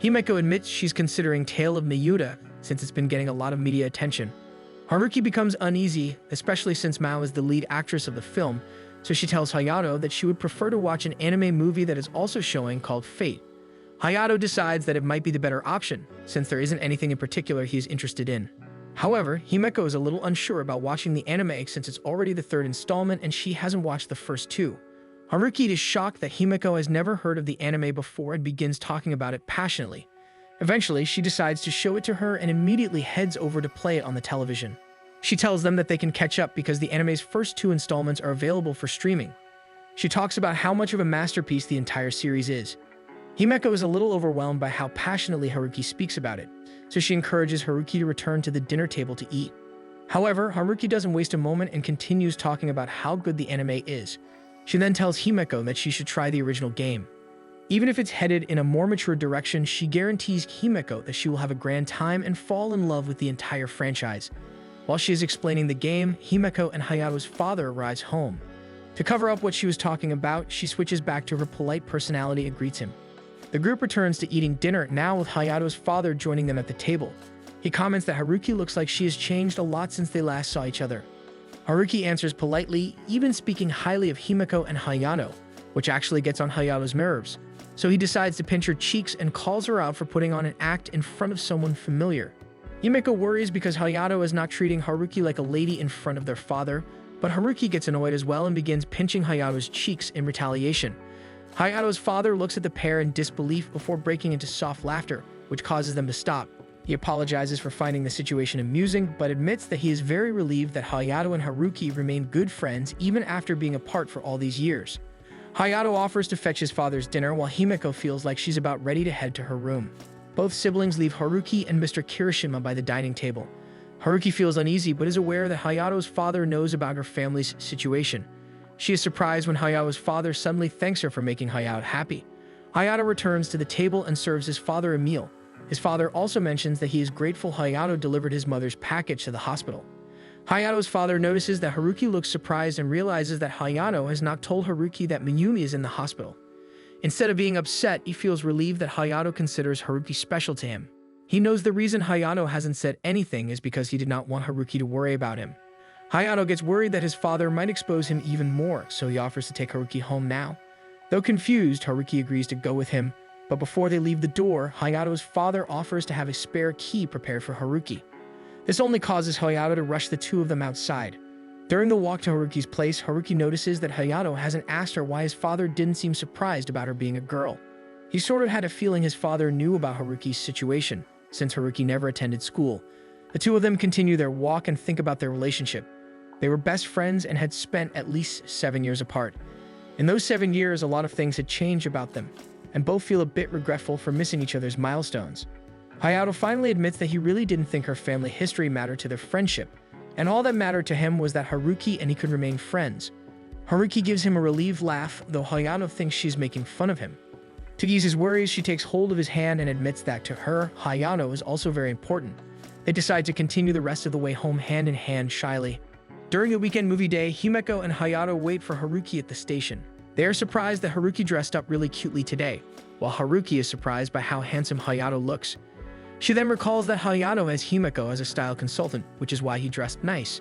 Himeko admits she's considering Tale of Mayuta, since it's been getting a lot of media attention. Haruki becomes uneasy, especially since Mao is the lead actress of the film, so she tells Hayato that she would prefer to watch an anime movie that is also showing called Fate. Hayato decides that it might be the better option, since there isn't anything in particular he is interested in. However, Himeko is a little unsure about watching the anime since it's already the third installment and she hasn't watched the first two. Haruki is shocked that Himeko has never heard of the anime before and begins talking about it passionately. Eventually, she decides to show it to her and immediately heads over to play it on the television. She tells them that they can catch up because the anime's first two installments are available for streaming. She talks about how much of a masterpiece the entire series is. Himeko is a little overwhelmed by how passionately Haruki speaks about it, so she encourages Haruki to return to the dinner table to eat. However, Haruki doesn't waste a moment and continues talking about how good the anime is. She then tells Himeko that she should try the original game. Even if it's headed in a more mature direction, she guarantees Himeko that she will have a grand time and fall in love with the entire franchise. While she is explaining the game, Himeko and Hayato's father arrives home. To cover up what she was talking about, she switches back to her polite personality and greets him. The group returns to eating dinner, now with Hayato's father joining them at the table. He comments that Haruki looks like she has changed a lot since they last saw each other. Haruki answers politely, even speaking highly of Himeko and Hayato, which actually gets on Hayato's nerves. So he decides to pinch her cheeks and calls her out for putting on an act in front of someone familiar. Himeko worries because Hayato is not treating Haruki like a lady in front of their father, but Haruki gets annoyed as well and begins pinching Hayato's cheeks in retaliation. Hayato's father looks at the pair in disbelief before breaking into soft laughter, which causes them to stop. He apologizes for finding the situation amusing, but admits that he is very relieved that Hayato and Haruki remain good friends even after being apart for all these years. Hayato offers to fetch his father's dinner while Himeko feels like she's about ready to head to her room. Both siblings leave Haruki and Mr. Kirishima by the dining table. Haruki feels uneasy but is aware that Hayato's father knows about her family's situation. She is surprised when Hayato's father suddenly thanks her for making Hayato happy. Hayato returns to the table and serves his father a meal. His father also mentions that he is grateful Hayato delivered his mother's package to the hospital. Hayato's father notices that Haruki looks surprised and realizes that Hayato has not told Haruki that Mayumi is in the hospital. Instead of being upset, he feels relieved that Hayato considers Haruki special to him. He knows the reason Hayato hasn't said anything is because he did not want Haruki to worry about him. Hayato gets worried that his father might expose him even more, so he offers to take Haruki home now. Though confused, Haruki agrees to go with him, but before they leave the door, Hayato's father offers to have a spare key prepared for Haruki. This only causes Hayato to rush the two of them outside. During the walk to Haruki's place, Haruki notices that Hayato hasn't asked her why his father didn't seem surprised about her being a girl. He sort of had a feeling his father knew about Haruki's situation, since Haruki never attended school. The two of them continue their walk and think about their relationship. They were best friends and had spent at least 7 years apart. In those 7 years, a lot of things had changed about them, and both feel a bit regretful for missing each other's milestones. Hayato finally admits that he really didn't think her family history mattered to their friendship, and all that mattered to him was that Haruki and he could remain friends. Haruki gives him a relieved laugh, though Hayato thinks she's making fun of him. To ease his worries, she takes hold of his hand and admits that to her, Hayato is also very important. They decide to continue the rest of the way home hand in hand shyly. During a weekend movie day, Himeko and Hayato wait for Haruki at the station. They are surprised that Haruki dressed up really cutely today, while Haruki is surprised by how handsome Hayato looks. She then recalls that Hayato has Himeko as a style consultant, which is why he dressed nice.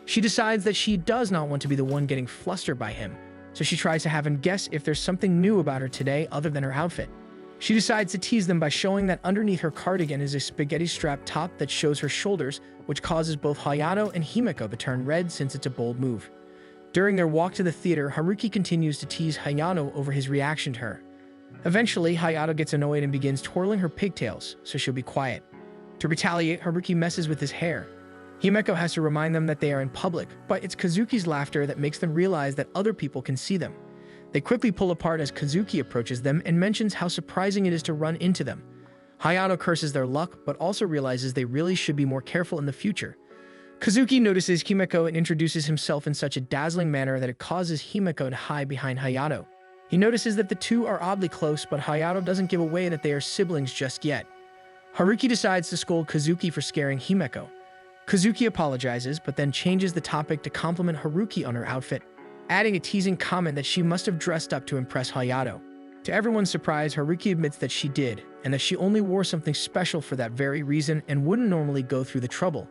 She decides that she does not want to be the one getting flustered by him, so she tries to have him guess if there's something new about her today other than her outfit. She decides to tease them by showing that underneath her cardigan is a spaghetti-strap top that shows her shoulders, which causes both Hayato and Himeko to turn red since it's a bold move. During their walk to the theater, Haruki continues to tease Hayato over his reaction to her. Eventually, Hayato gets annoyed and begins twirling her pigtails, so she'll be quiet. To retaliate, Haruki messes with his hair. Himeko has to remind them that they are in public, but it's Kazuki's laughter that makes them realize that other people can see them. They quickly pull apart as Kazuki approaches them and mentions how surprising it is to run into them. Hayato curses their luck, but also realizes they really should be more careful in the future. Kazuki notices Himeko and introduces himself in such a dazzling manner that it causes Himeko to hide behind Hayato. He notices that the two are oddly close, but Hayato doesn't give away that they are siblings just yet. Haruki decides to scold Kazuki for scaring Himeko. Kazuki apologizes, but then changes the topic to compliment Haruki on her outfit, adding a teasing comment that she must have dressed up to impress Hayato. To everyone's surprise, Haruki admits that she did, and that she only wore something special for that very reason and wouldn't normally go through the trouble.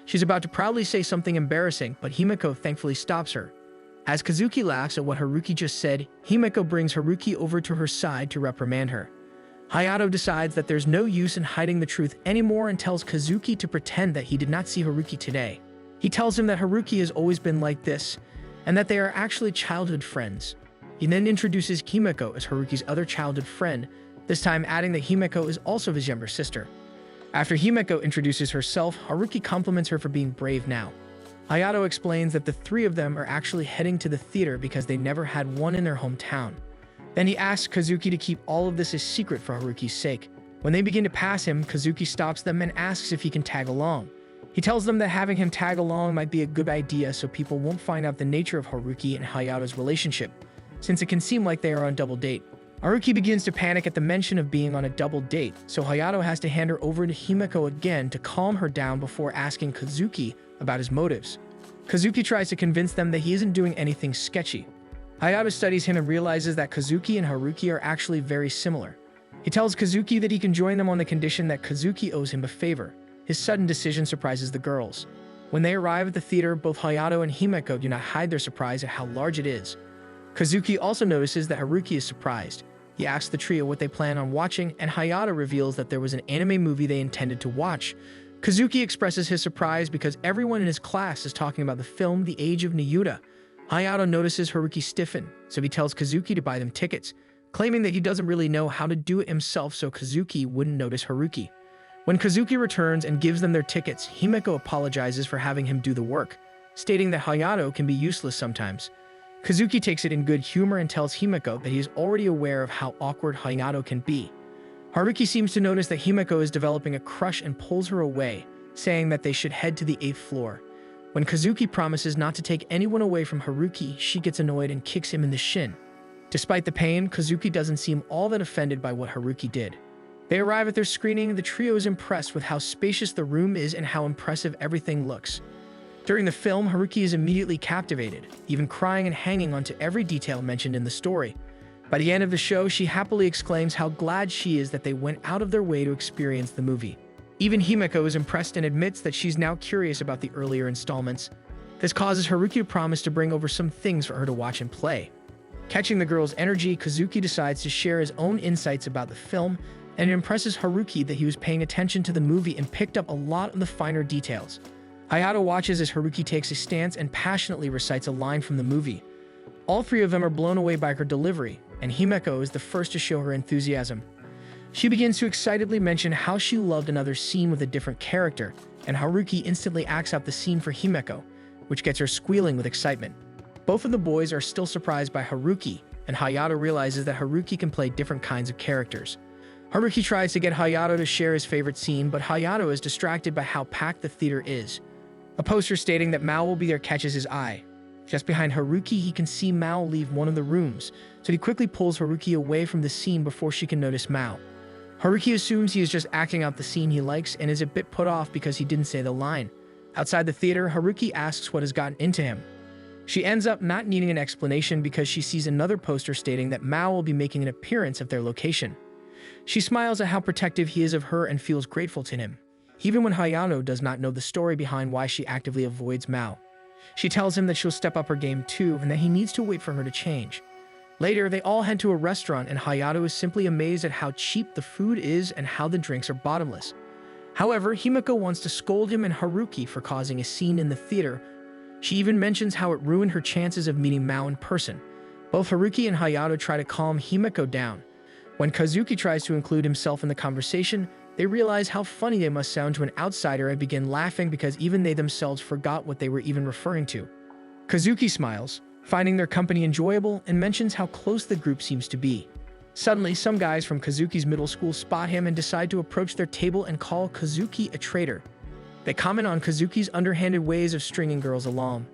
She's about to proudly say something embarrassing, but Himeko thankfully stops her. As Kazuki laughs at what Haruki just said, Himeko brings Haruki over to her side to reprimand her. Hayato decides that there's no use in hiding the truth anymore and tells Kazuki to pretend that he did not see Haruki today. He tells him that Haruki has always been like this, and that they are actually childhood friends. He then introduces Himeko as Haruki's other childhood friend, this time adding that Himeko is also his younger sister. After Himeko introduces herself, Haruki compliments her for being brave now. Hayato explains that the three of them are actually heading to the theater because they never had one in their hometown. Then he asks Kazuki to keep all of this a secret for Haruki's sake. When they begin to pass him, Kazuki stops them and asks if he can tag along. He tells them that having him tag along might be a good idea so people won't find out the nature of Haruki and Hayato's relationship, since it can seem like they are on a double date. Haruki begins to panic at the mention of being on a double date, so Hayato has to hand her over to Himeko again to calm her down before asking Kazuki about his motives. Kazuki tries to convince them that he isn't doing anything sketchy. Hayato studies him and realizes that Kazuki and Haruki are actually very similar. He tells Kazuki that he can join them on the condition that Kazuki owes him a favor. His sudden decision surprises the girls. When they arrive at the theater, both Hayato and Himeko do not hide their surprise at how large it is. Kazuki also notices that Haruki is surprised. He asks the trio what they plan on watching, and Hayato reveals that there was an anime movie they intended to watch. Kazuki expresses his surprise because everyone in his class is talking about the film The Age of Nayuta. Hayato notices Haruki stiffen, so he tells Kazuki to buy them tickets, claiming that he doesn't really know how to do it himself so Kazuki wouldn't notice Haruki. When Kazuki returns and gives them their tickets, Himeko apologizes for having him do the work, stating that Hayato can be useless sometimes. Kazuki takes it in good humor and tells Himeko that he is already aware of how awkward Hayato can be. Haruki seems to notice that Himeko is developing a crush and pulls her away, saying that they should head to the 8th floor. When Kazuki promises not to take anyone away from Haruki, she gets annoyed and kicks him in the shin. Despite the pain, Kazuki doesn't seem all that offended by what Haruki did. They arrive at their screening, and the trio is impressed with how spacious the room is and how impressive everything looks. During the film, Haruki is immediately captivated, even crying and hanging onto every detail mentioned in the story. By the end of the show, she happily exclaims how glad she is that they went out of their way to experience the movie. Even Himeko is impressed and admits that she's now curious about the earlier installments. This causes Haruki to promise to bring over some things for her to watch and play. Catching the girl's energy, Kazuki decides to share his own insights about the film, and it impresses Haruki that he was paying attention to the movie and picked up a lot of the finer details. Hayato watches as Haruki takes a stance and passionately recites a line from the movie. All three of them are blown away by her delivery, and Himeko is the first to show her enthusiasm. She begins to excitedly mention how she loved another scene with a different character, and Haruki instantly acts out the scene for Himeko, which gets her squealing with excitement. Both of the boys are still surprised by Haruki, and Hayato realizes that Haruki can play different kinds of characters. Haruki tries to get Hayato to share his favorite scene, but Hayato is distracted by how packed the theater is. A poster stating that Mao will be there catches his eye. Just behind Haruki, he can see Mao leave one of the rooms, so he quickly pulls Haruki away from the scene before she can notice Mao. Haruki assumes he is just acting out the scene he likes and is a bit put off because he didn't say the line. Outside the theater, Haruki asks what has gotten into him. She ends up not needing an explanation because she sees another poster stating that Mao will be making an appearance at their location. She smiles at how protective he is of her and feels grateful to him, even when Hayato does not know the story behind why she actively avoids Mao. She tells him that she'll step up her game too and that he needs to wait for her to change. Later, they all head to a restaurant and Hayato is simply amazed at how cheap the food is and how the drinks are bottomless. However, Himeko wants to scold him and Haruki for causing a scene in the theater. She even mentions how it ruined her chances of meeting Mao in person. Both Haruki and Hayato try to calm Himeko down. When Kazuki tries to include himself in the conversation, they realize how funny they must sound to an outsider and begin laughing because even they themselves forgot what they were even referring to. Kazuki smiles, finding their company enjoyable, and mentions how close the group seems to be. Suddenly, some guys from Kazuki's middle school spot him and decide to approach their table and call Kazuki a traitor. They comment on Kazuki's underhanded ways of stringing girls along.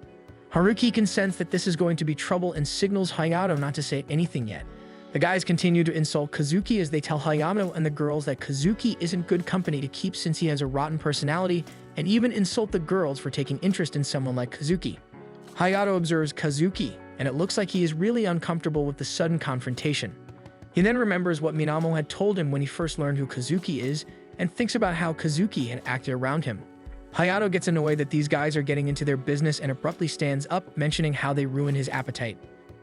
Haruki can sense that this is going to be trouble and signals Hayato not to say anything yet. The guys continue to insult Kazuki as they tell Hayato and the girls that Kazuki isn't good company to keep since he has a rotten personality, and even insult the girls for taking interest in someone like Kazuki. Hayato observes Kazuki, and it looks like he is really uncomfortable with the sudden confrontation. He then remembers what Minamo had told him when he first learned who Kazuki is, and thinks about how Kazuki had acted around him. Hayato gets annoyed that these guys are getting into their business and abruptly stands up, mentioning how they ruined his appetite.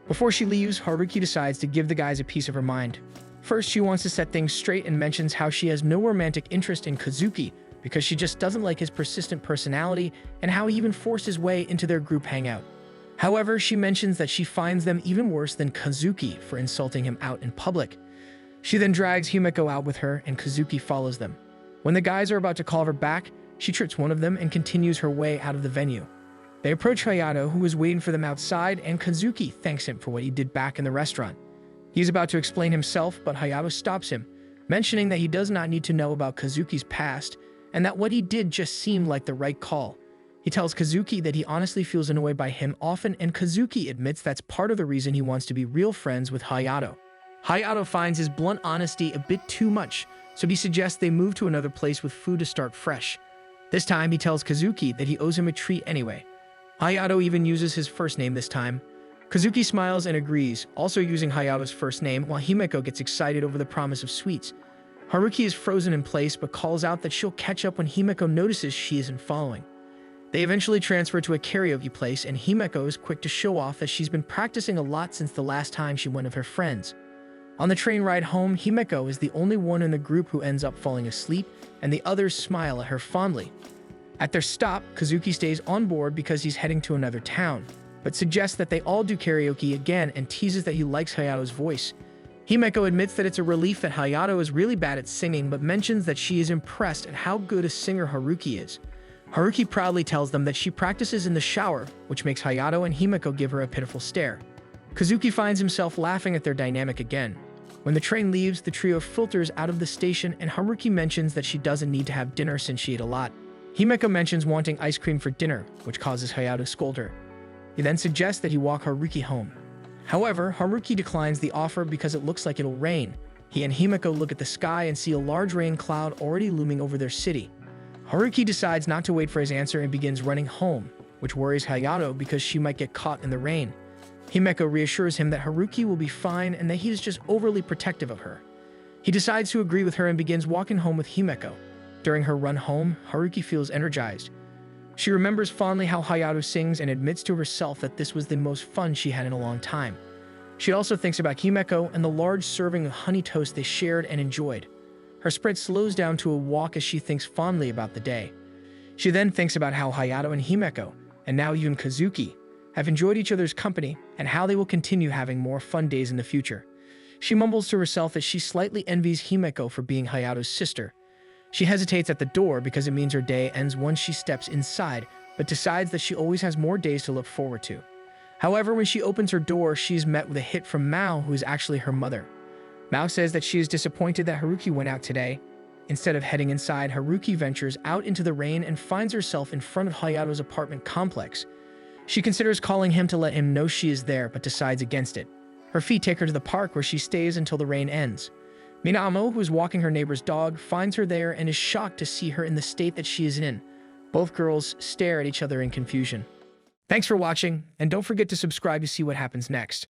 Before she leaves, Haruki decides to give the guys a piece of her mind. First, she wants to set things straight and mentions how she has no romantic interest in Kazuki because she just doesn't like his persistent personality and how he even forced his way into their group hangout. However, she mentions that she finds them even worse than Kazuki for insulting him out in public. She then drags Himeko out with her, and Kazuki follows them. When the guys are about to call her back, she trips one of them and continues her way out of the venue. They approach Hayato, who is waiting for them outside, and Kazuki thanks him for what he did back in the restaurant. He's about to explain himself, but Hayato stops him, mentioning that he does not need to know about Kazuki's past, and that what he did just seemed like the right call. He tells Kazuki that he honestly feels annoyed by him often, and Kazuki admits that's part of the reason he wants to be real friends with Hayato. Hayato finds his blunt honesty a bit too much, so he suggests they move to another place with food to start fresh. This time, he tells Kazuki that he owes him a treat anyway. Hayato even uses his first name this time. Kazuki smiles and agrees, also using Hayato's first name, while Himeko gets excited over the promise of sweets. Haruki is frozen in place but calls out that she'll catch up when Himeko notices she isn't following. They eventually transfer to a karaoke place, and Himeko is quick to show off that she's been practicing a lot since the last time she went with her friends. On the train ride home, Himeko is the only one in the group who ends up falling asleep, and the others smile at her fondly. At their stop, Kazuki stays on board because he's heading to another town, but suggests that they all do karaoke again and teases that he likes Hayato's voice. Himeko admits that it's a relief that Hayato is really bad at singing, but mentions that she is impressed at how good a singer Haruki is. Haruki proudly tells them that she practices in the shower, which makes Hayato and Himeko give her a pitiful stare. Kazuki finds himself laughing at their dynamic again. When the train leaves, the trio filters out of the station, and Haruki mentions that she doesn't need to have dinner since she ate a lot. Himeko mentions wanting ice cream for dinner, which causes Hayato to scold her. He then suggests that he walk Haruki home. However, Haruki declines the offer because it looks like it'll rain. He and Himeko look at the sky and see a large rain cloud already looming over their city. Haruki decides not to wait for his answer and begins running home, which worries Hayato because she might get caught in the rain. Himeko reassures him that Haruki will be fine and that he is just overly protective of her. He decides to agree with her and begins walking home with Himeko. During her run home, Haruki feels energized. She remembers fondly how Hayato sings and admits to herself that this was the most fun she had in a long time. She also thinks about Himeko and the large serving of honey toast they shared and enjoyed. Her sprint slows down to a walk as she thinks fondly about the day. She then thinks about how Hayato and Himeko, and now even Kazuki, have enjoyed each other's company and how they will continue having more fun days in the future. She mumbles to herself that she slightly envies Himeko for being Hayato's sister. She hesitates at the door because it means her day ends once she steps inside, but decides that she always has more days to look forward to. However, when she opens her door, she is met with a hit from Mao, who is actually her mother. Mao says that she is disappointed that Haruki went out today. Instead of heading inside, Haruki ventures out into the rain and finds herself in front of Hayato's apartment complex. She considers calling him to let him know she is there, but decides against it. Her feet take her to the park where she stays until the rain ends. Minamo, who is walking her neighbor's dog, finds her there and is shocked to see her in the state that she is in. Both girls stare at each other in confusion. Thanks for watching, and don't forget to subscribe to see what happens next.